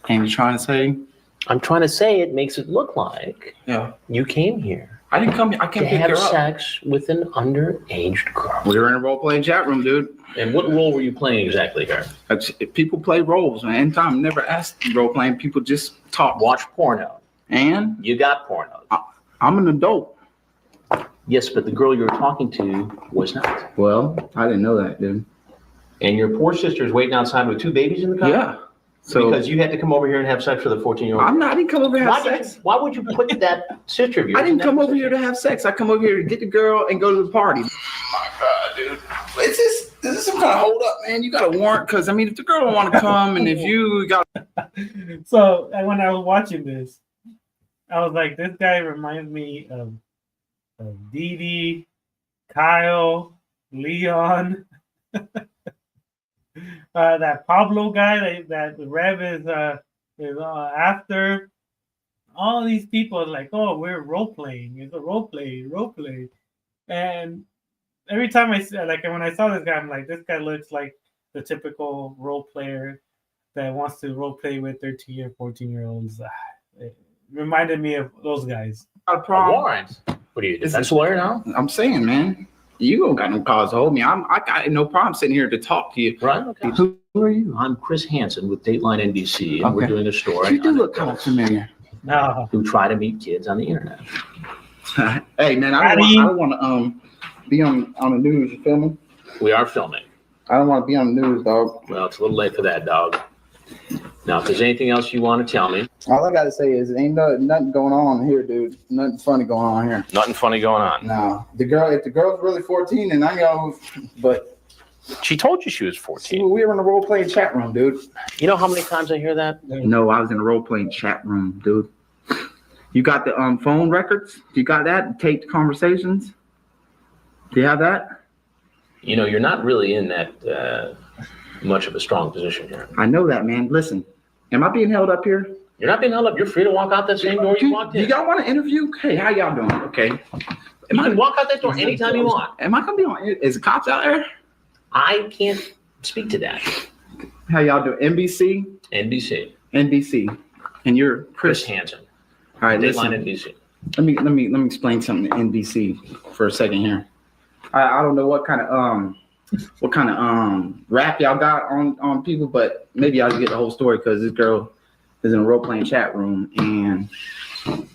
And you trying to say? I'm trying to say it makes it look like Yeah. you came here I didn't come. I to can't pick have her up. sex with an underage girl. We were in a role-playing chat room, dude. And what role were you playing exactly here? People play roles, man. Anytime, never ask role-playing. People just talk. Watch porno. And You got porno. I'm an adult. Yes, but the girl you were talking to was not. Well, I didn't know that, dude. And your poor sister's waiting outside with 2 babies in the car? Yeah. So Because you had to come over here and have sex with a 14-year-old. I didn't come over here to have sex. Why would you put that sister of yours? I didn't in that come over here position? to have sex. I come over here to get the girl and go to the party. My God, dude. Is this some kind of hold up, man? You got a warrant? Because, I mean, if the girl don't want to come and if you got. So when I was watching this, I was like, this guy reminds me of Dee Dee, Kyle, Leon, that Pablo guy that Rev is after. All these people are like, oh, we're role playing. It's a role play. And every time I see, like when I saw this guy, I'm like, this guy looks like the typical role player that wants to role play with 13 or 14-year-olds. It reminded me of those guys. A A problem. warrant. What are you, a This defense is- lawyer now? I'm saying, man, you don't got no cause to hold me. I got no problem sitting here to talk to you. Right? Okay. Who are you? I'm Chris Hansen with Dateline NBC, and we're Okay. doing a story You do on look kind of adults familiar. No. who try to meet kids on the internet. Hey, man, I don't want to be on the news. You feel me? We are filming. I don't want to be on the news, dog. Well, it's a little late for that, dog. Now, if there's anything else you want to tell me, All I got to say is, ain't nothing going on here, dude. Nothing funny going on here. Nothing funny going on. No, if the girl's really 14, and I know, but She told you she was 14. we were in a role playing chat room, dude. You know how many times I hear that? No, I was in a role playing chat room, dude. You got the phone records? You got that? Taped conversations? Do you have that? you know, you're not really in that much of a strong position here. I know that, man. Listen, am I being held up here? You're not being held up. You're free to walk out that same door you walked Do in. y'all want to interview? Hey, how y'all doing? Okay. You can walk out that door anytime you want. Am I gonna be on? Is the cops out there? I can't speak to that. How y'all doing? NBC, NBC. and you're Chris Chris. Hansen. All right, Dateline listen. NBC. Let me explain something to NBC for a second here. I don't know what kind of rap y'all got on people, but maybe I'll get the whole story because this girl is in a role playing chat room, and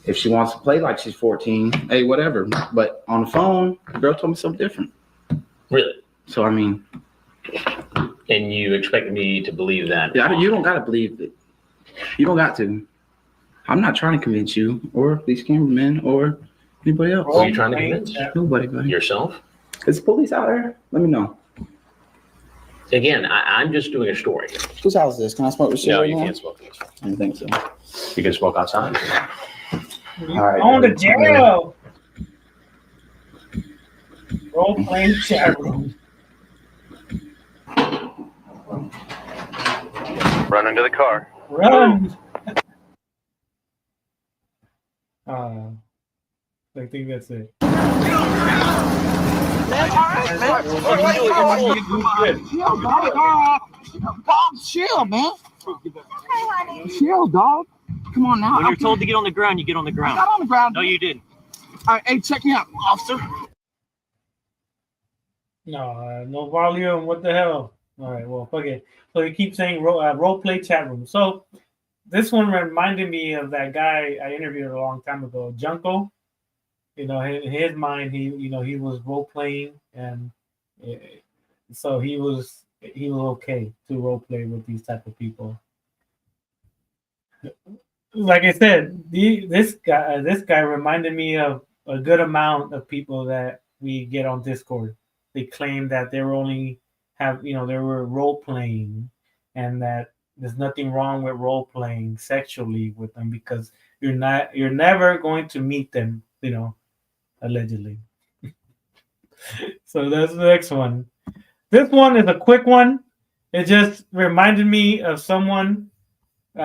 if she wants to play like she's 14, hey, whatever. But on the phone, the girl told me something different. Really? So I mean, And you expect me to believe that? yeah, you don't gotta believe it. You don't got to. I'm not trying to convince you or these cameramen or anybody else. Who are you trying to convince? Nobody, buddy. Yourself? Is the police out there? Let me know. Again, I'm just doing a story. Whose house is this? Can I smoke this shit? No, right you now? can't smoke this. I don't think so. You can smoke outside. All right, On the dude. jail. Role playing chat room. Run into the car. Run. I think that's it. Chill, man. Chill, dog. Come on now. When you're told to get on the ground, you get on the ground. Not on the ground. No, you didn't. All right, hey, check me out, officer. No volume. What the hell? All right, well, fuck it. So you keep saying role play chat room. So this one reminded me of that guy I interviewed a long time ago, Junko. You know, in his mind, he was role playing, and so he was okay to role play with these type of people. Like I said, this guy reminded me of a good amount of people that we get on Discord. They claim that they were they were role playing, and that there's nothing wrong with role playing sexually with them because you're never going to meet them, allegedly. So that's the next one. This one is a quick one. It just reminded me of someone. It's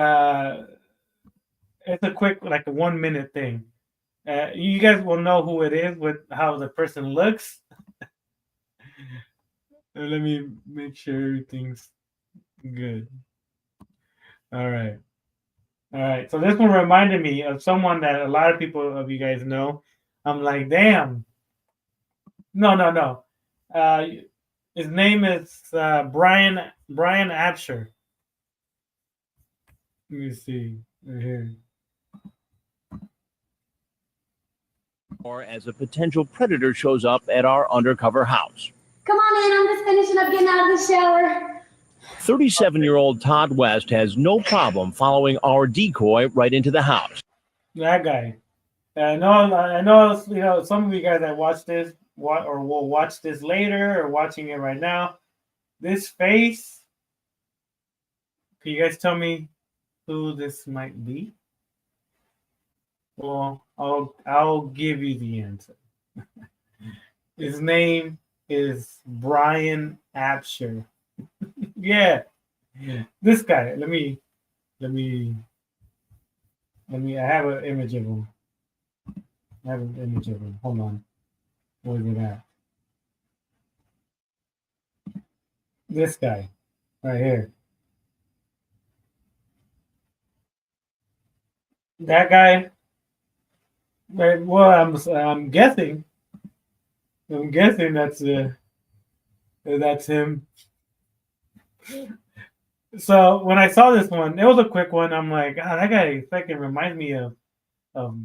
a quick, like a 1 minute thing. You guys will know who it is with how the person looks. Let me make sure everything's good. All right. So this one reminded me of someone that a lot of people of you guys know. I'm like, damn. No. His name is Brian Absher. Let me see right here. Or as a potential predator shows up at our undercover house. Come on in, I'm just finishing up getting out of the shower. 37-year-old Todd West has no problem following our decoy right into the house. That guy. I know. Some of you guys that watch this, or will watch this later, or watching it right now. This face. Can you guys tell me who this might be? Well, I'll give you the answer. His name is Brian Absher. Yeah, this guy. Let me. I have an image of him. Hold on. Where is it at? This guy, right here. That guy. Right, well, I'm guessing. That's him. So when I saw this one, it was a quick one. I'm like, God, that guy fucking reminds me of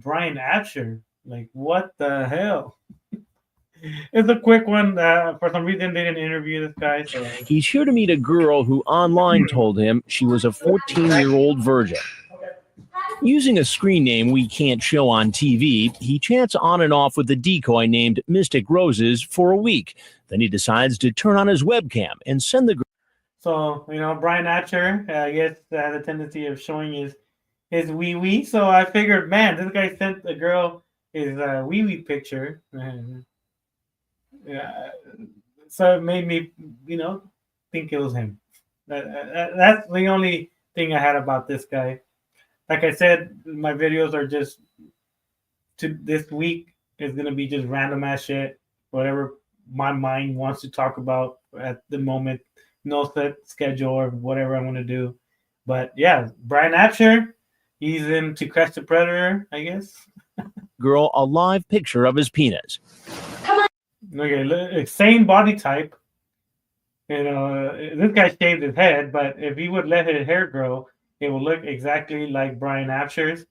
Brian Absher. Like, what the hell? It's a quick one. For some reason, they didn't interview this guy. So. He's here to meet a girl who online told him she was a 14-year-old virgin. Using a screen name we can't show on TV, he chats on and off with the decoy named Mystic Roses for a week. Then he decides to turn on his webcam and send the girl. So, Brian Absher, I guess, has a tendency of showing his wee-wee. So I figured, man, this guy sent the girl his wee-wee picture. So it made me, think it was him. That's the only thing I had about this guy. Like I said, my videos are just to this week is gonna be just random ass shit, whatever my mind wants to talk about at the moment. No set schedule or whatever I want to do. But yeah, Brian Absher, he's in To Catch the Predator, I guess. Girl a live picture of his penis. Okay, same body type. You know, this guy shaved his head, but if he would let his hair grow, it will look exactly like Brian Absher's.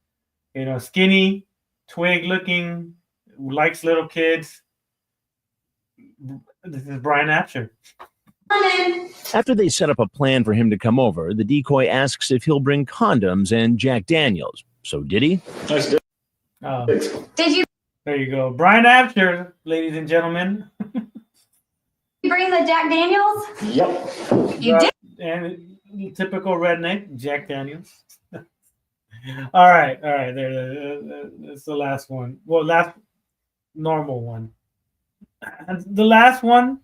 You know, skinny, twig looking, likes little kids. This is Brian Absher. After they set up a plan for him to come over, the decoy asks if he'll bring condoms and Jack Daniels. So did he? Oh, Did you there you go. Brian Absher, ladies and gentlemen. bring the Jack Daniels? Yep. You did. And typical redneck, Jack Daniels. All right. That's the last one. Well, last normal one. And the last one,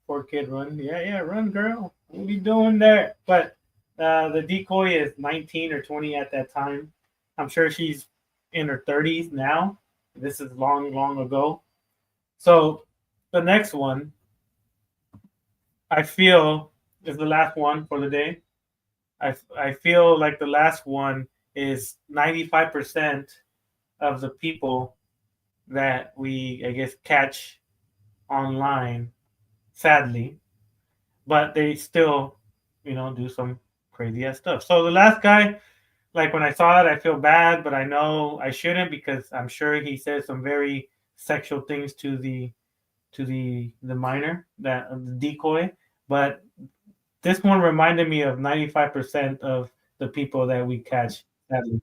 poor kid, run. Yeah, run, girl. What are you doing there? But the decoy is 19 or 20 at that time. I'm sure she's in her 30s now. This is long ago. So the next one, I feel, is the last one for the day. I feel like the last one is 95% of the people that we, I guess, catch online, sadly, but they still, do some crazy ass stuff. So the last guy, like when I saw it, I feel bad, but I know I shouldn't because I'm sure he said some very sexual things to the minor, that the decoy. But this one reminded me of 95% of the people that we catch. Sadly.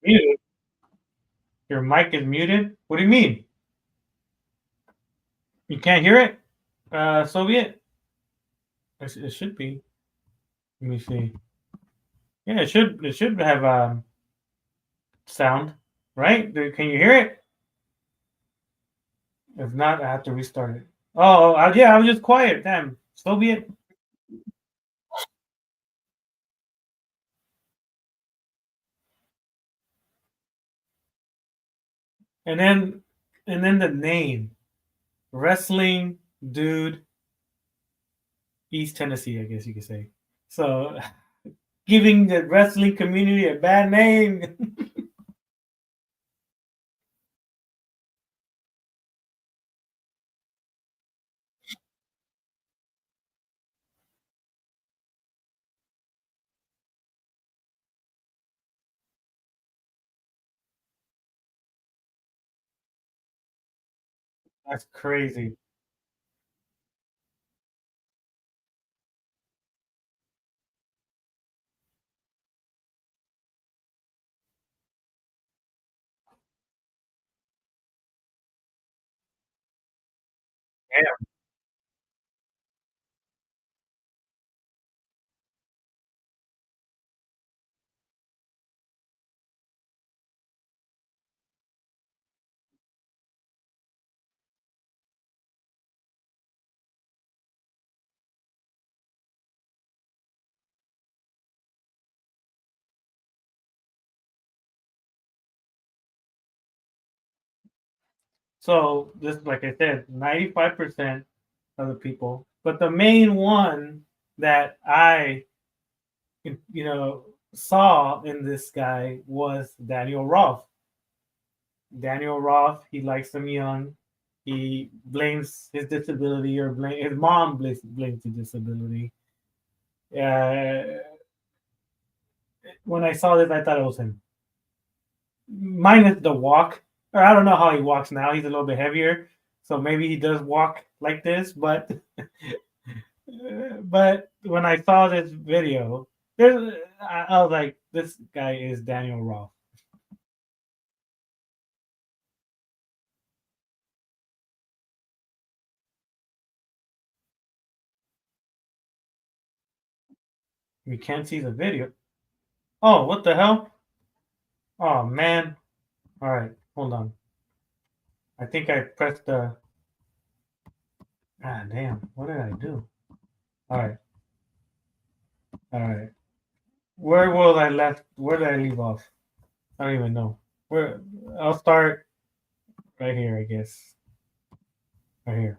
Muted. Your mic is muted. What do you mean? You can't hear it? Soviet? It should be. Let me see. Yeah, it should have sound, right? Can you hear it? If not, I have to restart it. Oh, yeah, I was just quiet. Damn, Soviet. And then the name, Wrestling Dude, East Tennessee, I guess you could say. So, giving the wrestling community a bad name. That's crazy. Damn. So, just like I said, 95% of the people. But the main one that I, saw in this guy was Daniel Roth. Daniel Roth, he likes them young. he blames his disability or his mom blames his disability. When I saw this, I thought it was him. Minus the walk, or I don't know how he walks now. He's a little bit heavier, so maybe he does walk like this. But but when I saw this video, I was like, this guy is Daniel Roth. We can't see the video. Oh, what the hell? Oh man. All right, hold on. I think I pressed the. Ah, damn. What did I do? All right. All right. Where was I left? Where did I leave off? I don't even know. Where? I'll start right here, I guess. Right here.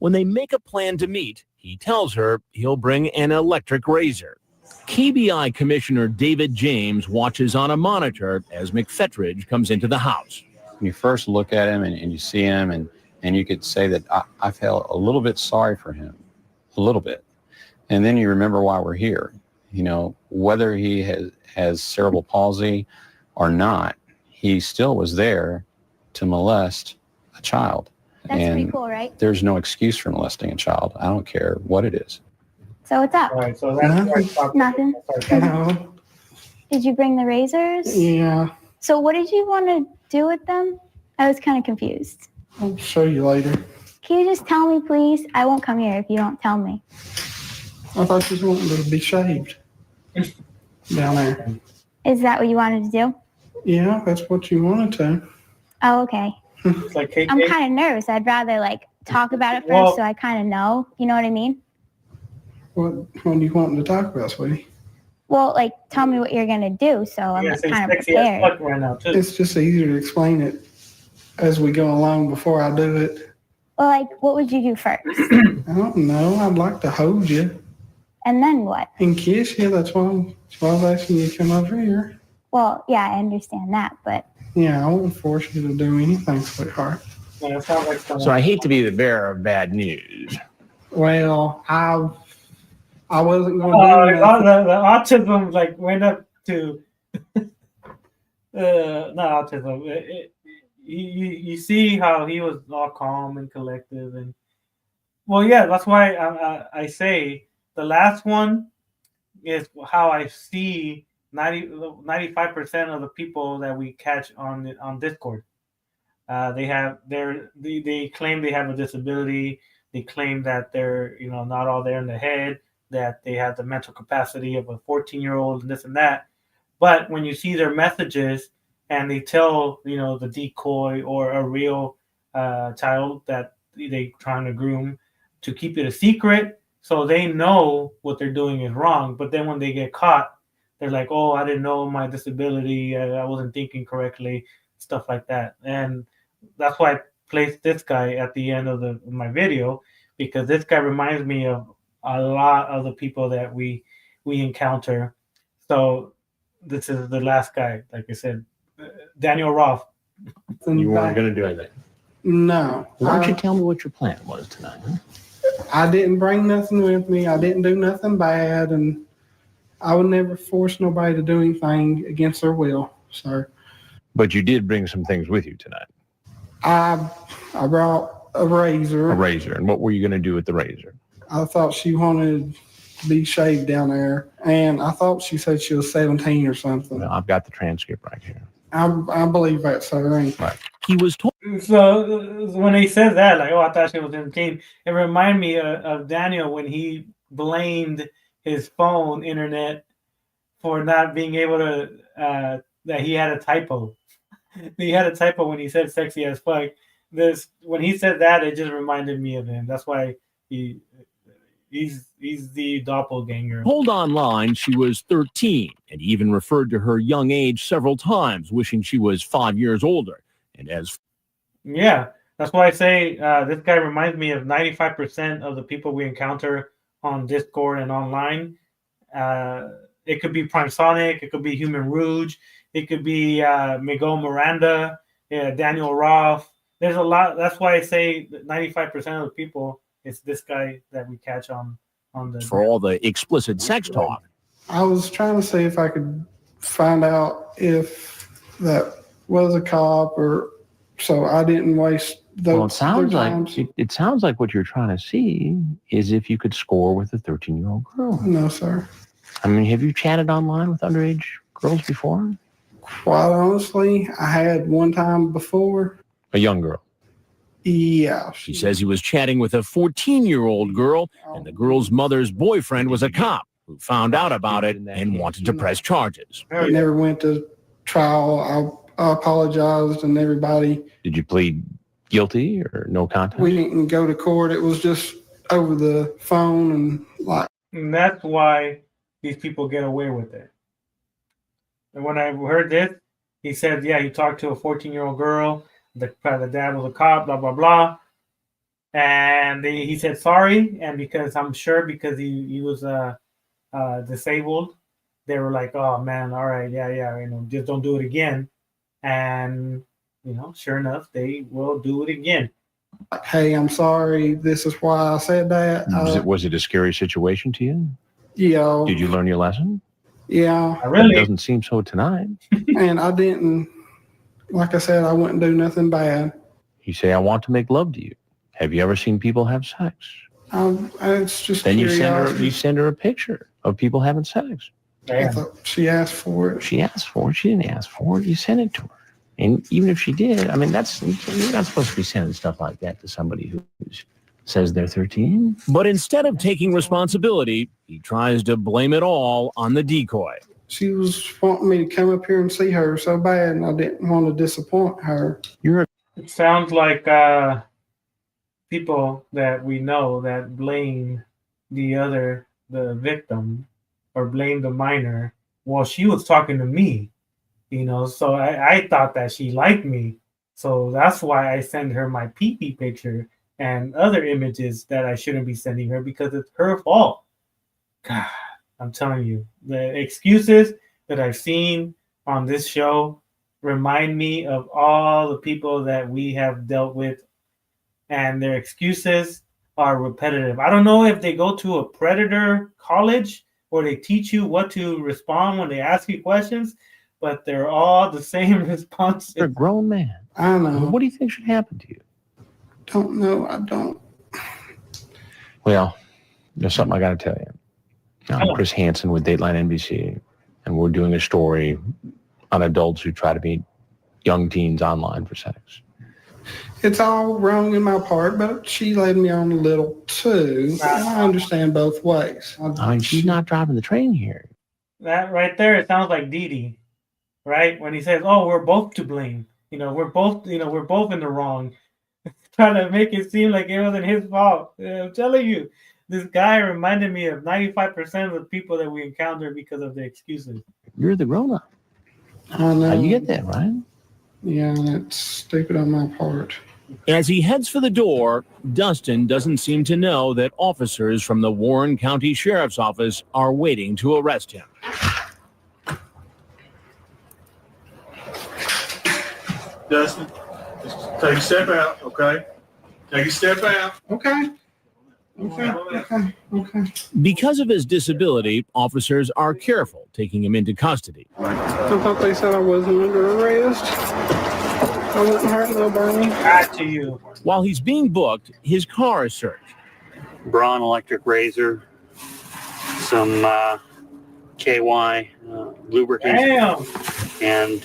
When they make a plan to meet, he tells her he'll bring an electric razor. KBI Commissioner David James watches on a monitor as McFetridge comes into the house. When you first look at him and you see him, and you could say that I felt a little bit sorry for him, a little bit. And then you remember why we're here. You know, whether he has cerebral palsy or not, he still was there to molest a child. That's and pretty cool, right? There's no excuse for molesting a child. I don't care what it is. So what's up? All right, so that's where I stopped. Nothing. No. Did you bring the razors? Yeah. So what did you want to do with them? I was kind of confused. I'll show you later. Can you just tell me, please? I won't come here if you don't tell me. I thought you was wanting to be shaved down there. Is that what you wanted to do? Yeah, that's what you wanted to. Oh, okay. It's like KK. I'm kind of nervous. I'd rather like talk about it first Well- so I kind of know. You know what I mean? What do you want to talk about, sweetie? Well, like tell me what you're gonna do so I'm Yeah, say kind of sexy as prepared. fuck right now too. It's just easier to explain it as we go along before I do it. Well, like what would you do first? I don't know. I'd like to hold you And then what? and kiss you. That's why I was asking you to come over here. Well, yeah, I understand that, but Yeah, I won't force you to do anything, sweetheart. Yeah, it sounds like someone. So I hate to be the bearer of bad news. Well, I wasn't going Oh, to do nothing. the autism like went up to not autism. You see how he was all calm and collective, and well, yeah, that's why I say the last one is how I see 95% of the people that we catch on Discord. They claim they have a disability. They claim that they're not all there in the head, that they have the mental capacity of a 14-year-old and this and that. But when you see their messages and they tell the decoy or a real child that they trying to groom to keep it a secret, so they know what they're doing is wrong. But then when they get caught, they're like, "Oh, I didn't know my disability. I wasn't thinking correctly," stuff like that. And that's why I placed this guy at the end of my video, because this guy reminds me of a lot of the people that we encounter. So this is the last guy, like I said, Daniel Roth. You weren't going to do anything. No. Why don't you tell me what your plan was tonight? Huh? I didn't bring nothing with me. I didn't do nothing bad, and I would never force nobody to do anything against their will, sir. But you did bring some things with you tonight. I brought a razor. A razor. And what were you going to do with the razor? I thought she wanted to be shaved down there, and I thought she said she was 17 or something. Well, I've got the transcript right here. I believe that, sir. He was told So when he said that, like, "Oh, I thought she was 17," it reminded me of Daniel when he blamed his phone internet for not being able to, that he had a typo. He had a typo when he said "sexy as fuck." When he said that, it just reminded me of him. That's why he's the doppelganger. told online she was 13 and even referred to her young age several times, wishing she was 5 years older. And as Yeah, that's why I say this guy reminds me of 95% of the people we encounter on Discord and online. It could be Prime Sonic, it could be Human Rouge, it could be Miguel Miranda, Daniel Roth, there's a lot. That's why I say that 95% of the people, it's this guy that we catch on the. For all the explicit sex talk. I was trying to see if I could find out if that was a cop, or so I didn't waste those. Well, it sounds their like times. it sounds like what you're trying to see is if you could score with a 13-year-old girl. No, sir. I mean, have you chatted online with underage girls before? Quite honestly, I had one time before. A young girl. Yeah. She says he was chatting with a 14-year-old girl, and the girl's mother's boyfriend was a cop who found out about it and wanted to press charges. I never went to trial. I apologized, and everybody. Did you plead guilty or no contest? We didn't go to court. It was just over the phone, and like. And that's why these people get away with it. And when I heard this, he said, yeah, you talked to a 14-year-old girl. The dad was a cop, blah, blah, blah. And he said sorry. And because I'm sure because he was disabled, they were like, oh, man, all right, yeah, just don't do it again. And, sure enough, they will do it again. Hey, I'm sorry. This is why I said that. Was it a scary situation to you? Yeah. Did you learn your lesson? Yeah. It doesn't seem so tonight. And I didn't, like I said, I wouldn't do nothing bad. You say, I want to make love to you. Have you ever seen people have sex? It's just Then you curiosity. send her a picture of people having sex. I thought she asked for it. She asked for it. She didn't ask for it. You sent it to her. And even if she did, I mean, you're not supposed to be sending stuff like that to somebody who says they're 13. But instead of taking responsibility, he tries to blame it all on the decoy. She was wanting me to come up here and see her so bad, and I didn't want to disappoint her. It sounds like people that we know that blame the victim, or blame the minor. Well, she was talking to me, so I thought that she liked me. So that's why I send her my pee-pee picture and other images that I shouldn't be sending her, because it's her fault. God, I'm telling you, the excuses that I've seen on this show remind me of all the people that we have dealt with, and their excuses are repetitive. I don't know if they go to a predator college or they teach you what to respond when they ask you questions, but they're all the same responses. You're a grown man. I know. What do you think should happen to you? Don't know. I don't. Well, there's something I got to tell you. I'm Chris Hansen with Dateline NBC, and we're doing a story on adults who try to meet young teens online for sex. It's all wrong in my part, but she led me on a little too. And I understand both ways. I mean, she's not driving the train here. That right there, it sounds like Didi, right? When he says, "Oh, we're both to blame," we're both in the wrong. Trying to make it seem like it wasn't his fault. I'm telling you, this guy reminded me of 95% of the people that we encounter because of their excuses. You're the grown-up. I know. You get that, right? Yeah, that's stupid on my part. As he heads for the door, Dustin doesn't seem to know that officers from the Warren County Sheriff's Office are waiting to arrest him. Dustin, just take a step out, okay? Take a step out. Okay. Because of his disability, officers are careful taking him into custody. I thought they said I wasn't under arrest. I wouldn't hurt nobody. Back to you. While he's being booked, his car is searched. Braun electric razor, some KY lubricant, and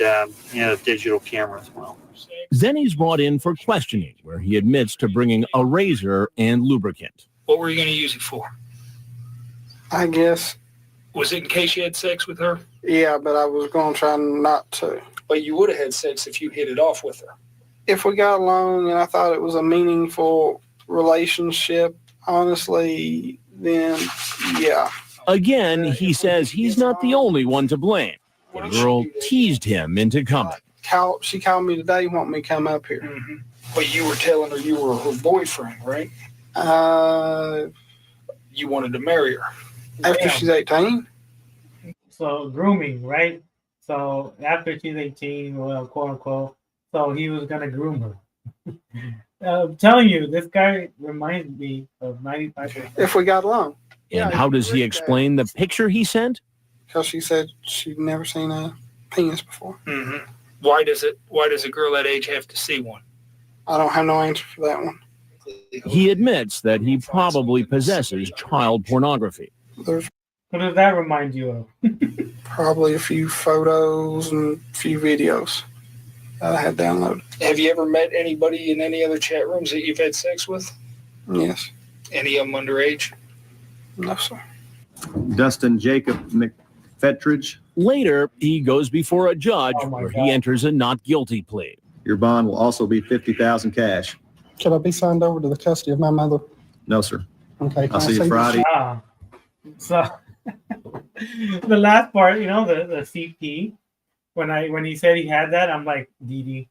digital camera as well. Then he's brought in for questioning, where he admits to bringing a razor and lubricant. What were you going to use it for? I guess. Was it in case you had sex with her? Yeah, but I was going to try not to. But you would have had sex if you hit it off with her. If we got along and I thought it was a meaningful relationship, honestly, then yeah. Again, he says he's not the only one to blame. The girl teased him into coming. She called me today, wanting me to come up here. Mm-hmm. But you were telling her you were her boyfriend, right? You wanted to marry her. After she's 18? So grooming, right? So after she's 18, well, quote unquote, so he was gonna groom her. I'm telling you, this guy reminds me of 95%. If we got along. And how does he explain the picture he sent? Because she said she'd never seen a penis before. Mm-hmm. Why does a girl that age have to see one? I don't have no answer for that one. He admits that he probably possesses child pornography. There's What does that remind you of? probably a few photos and a few videos that I had downloaded. Have you ever met anybody in any other chat rooms that you've had sex with? Yes. Any of them underage? No, sir. Dustin Jacob McFetridge. Later, he goes before a judge where God. he enters a not guilty plea. Your bond will also be $50,000 cash. Could I be signed over to the custody of my mother? No, sir. Okay. can I'll I see you Friday. Ah. So the last part, the CP, when he said he had that, I'm like, Didi,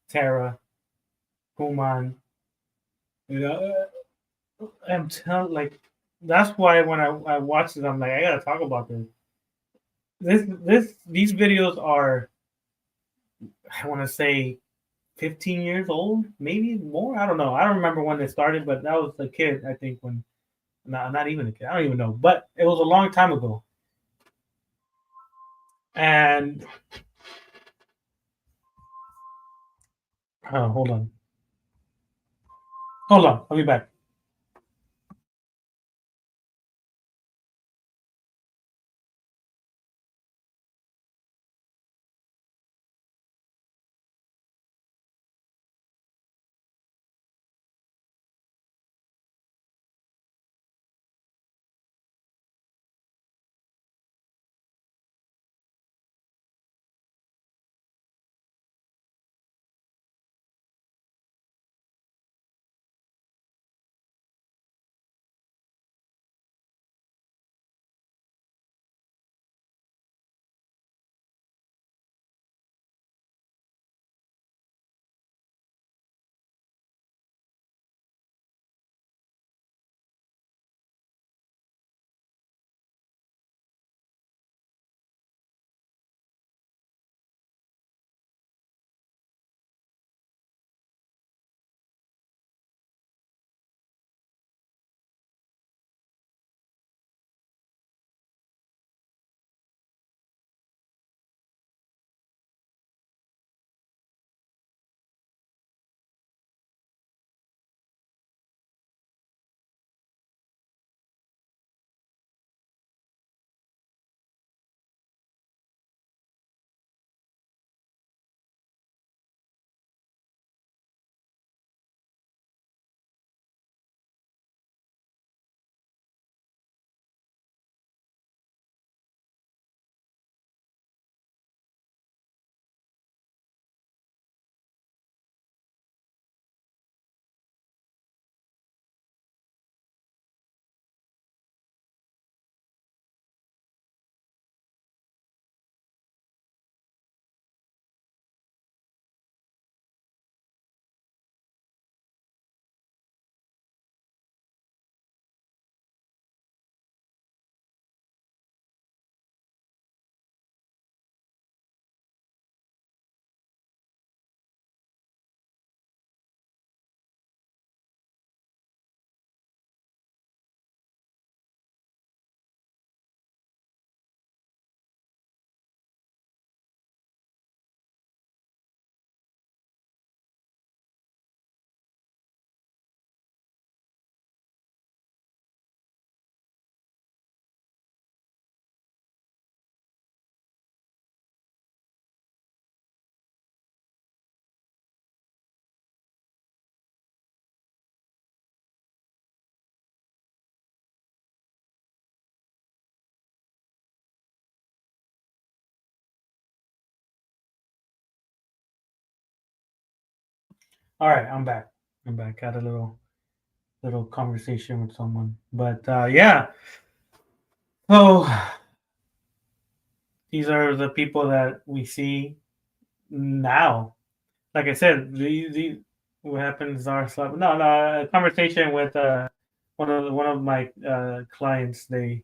Tara, Kuman, I'm telling, like, that's why when I watched it, I'm like, I gotta talk about this. These videos are, I want to say, 15 years old, maybe more. I don't know. I don't remember when they started, but that was a kid, I think, when. Not even a kid. I don't even know, but it was a long time ago. And hold on. I'll be back. All right, I'm back. Had a little conversation with someone, but yeah. So these are the people that we see now. Like I said, the what happens are stuff. No, a conversation with one of my clients. They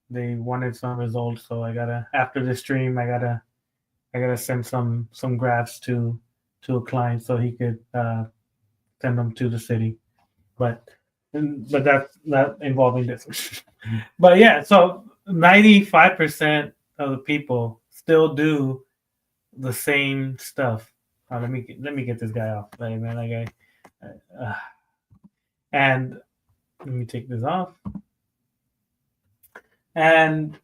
wanted some results, so I gotta, after the stream, I gotta send some graphs to to a client so he could send them to the city. But that's not involving this. But yeah, so 95% of the people still do the same stuff. Let me get this guy off. Like, man, that guy. And let me take this off. And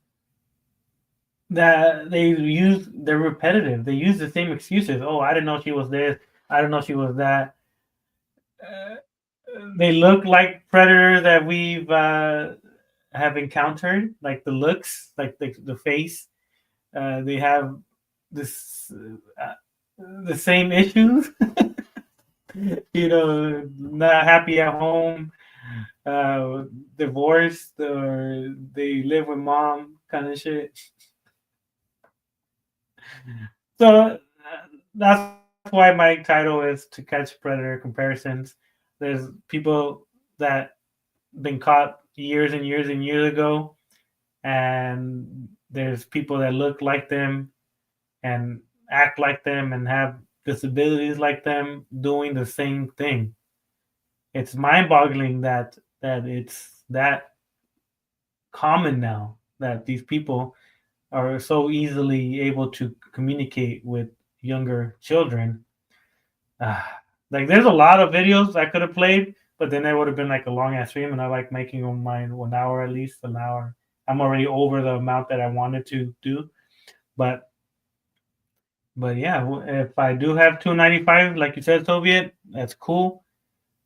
that they're repetitive. They use the same excuses. Oh, I didn't know she was this. I didn't know she was that. They look like predators that we've have encountered, like the looks, like the face. They have this the same issues. You know, not happy at home, divorced, or they live with mom, kind of shit. So that's why my title is To Catch Predator Comparisons. There's people that been caught years and years and years ago, and there's people that look like them and act like them and have disabilities like them doing the same thing. It's mind-boggling that it's that common now, that these people are so easily able to communicate with younger children. Like, there's a lot of videos I could have played, but then it would have been like a long ass stream, and I like making them mine 1 hour, at least an hour. I'm already over the amount that I wanted to do, but yeah, if I do have 295, like you said, Soviet, that's cool.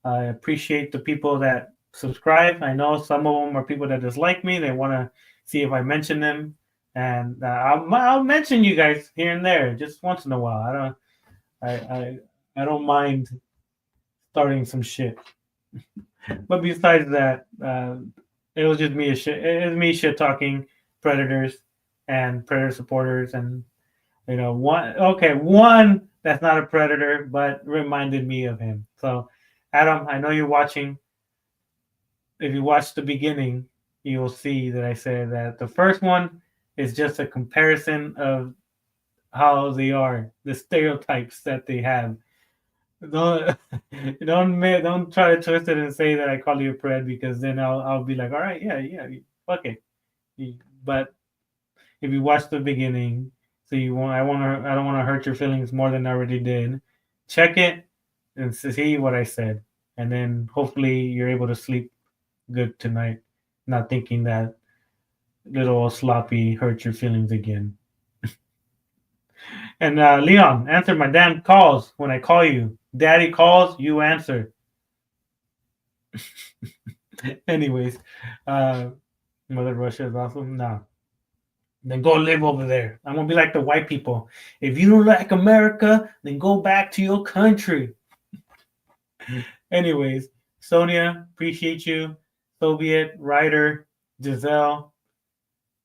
I appreciate the people that subscribe. I know some of them are people that dislike me. They want to see if I mention them, and I'll mention you guys here and there, just once in a while. I don't mind starting some shit. But besides that, it was just me shit talking predators and predator supporters, and one that's not a predator but reminded me of him. So Adam, I know you're watching. If you watch the beginning, you will see that I said that the first one is just a comparison of how they are, the stereotypes that they have. Don't try to twist it and say that I call you a pred, because then I'll be like, all right, yeah, fuck it. But if you watch the beginning, so I don't want to hurt your feelings more than I already did. Check it and see what I said, and then hopefully you're able to sleep good tonight, not thinking that little sloppy hurt your feelings again. And Leon, answer my damn calls when I call you. Daddy calls, you answer. Anyways, Mother Russia is awesome. No. Then go live over there. I'm gonna be like the white people. If you don't like America, then go back to your country. Anyways, Sonia, appreciate you. Soviet, Ryder, Giselle,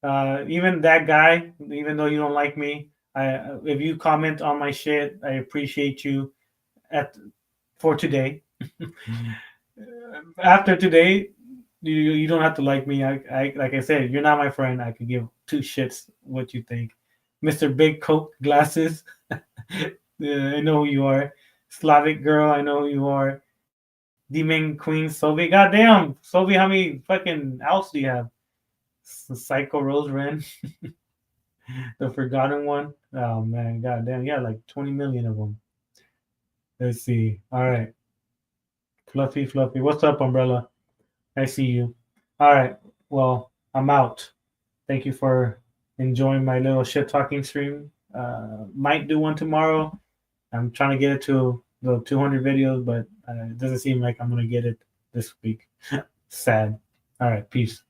even that guy, even though you don't like me, if you comment on my shit, I appreciate you for today. After today, you don't have to like me. I like I said, you're not my friend. I could give two shits what you think. Mr. Big Coat Glasses, I know who you are. Slavic Girl, I know who you are. Demon Queen Soviet. Goddamn, Soviet, how many fucking outs do you have? Psycho Rose Ren. The Forgotten One. Oh man, goddamn, yeah, like 20 million of them. Let's see. All right. Fluffy. What's up, Umbrella? I see you. All right. Well, I'm out. Thank you for enjoying my little shit talking stream. Might do one tomorrow. I'm trying to get it to the 200 videos, but it doesn't seem like I'm going to get it this week. Sad. All right. Peace.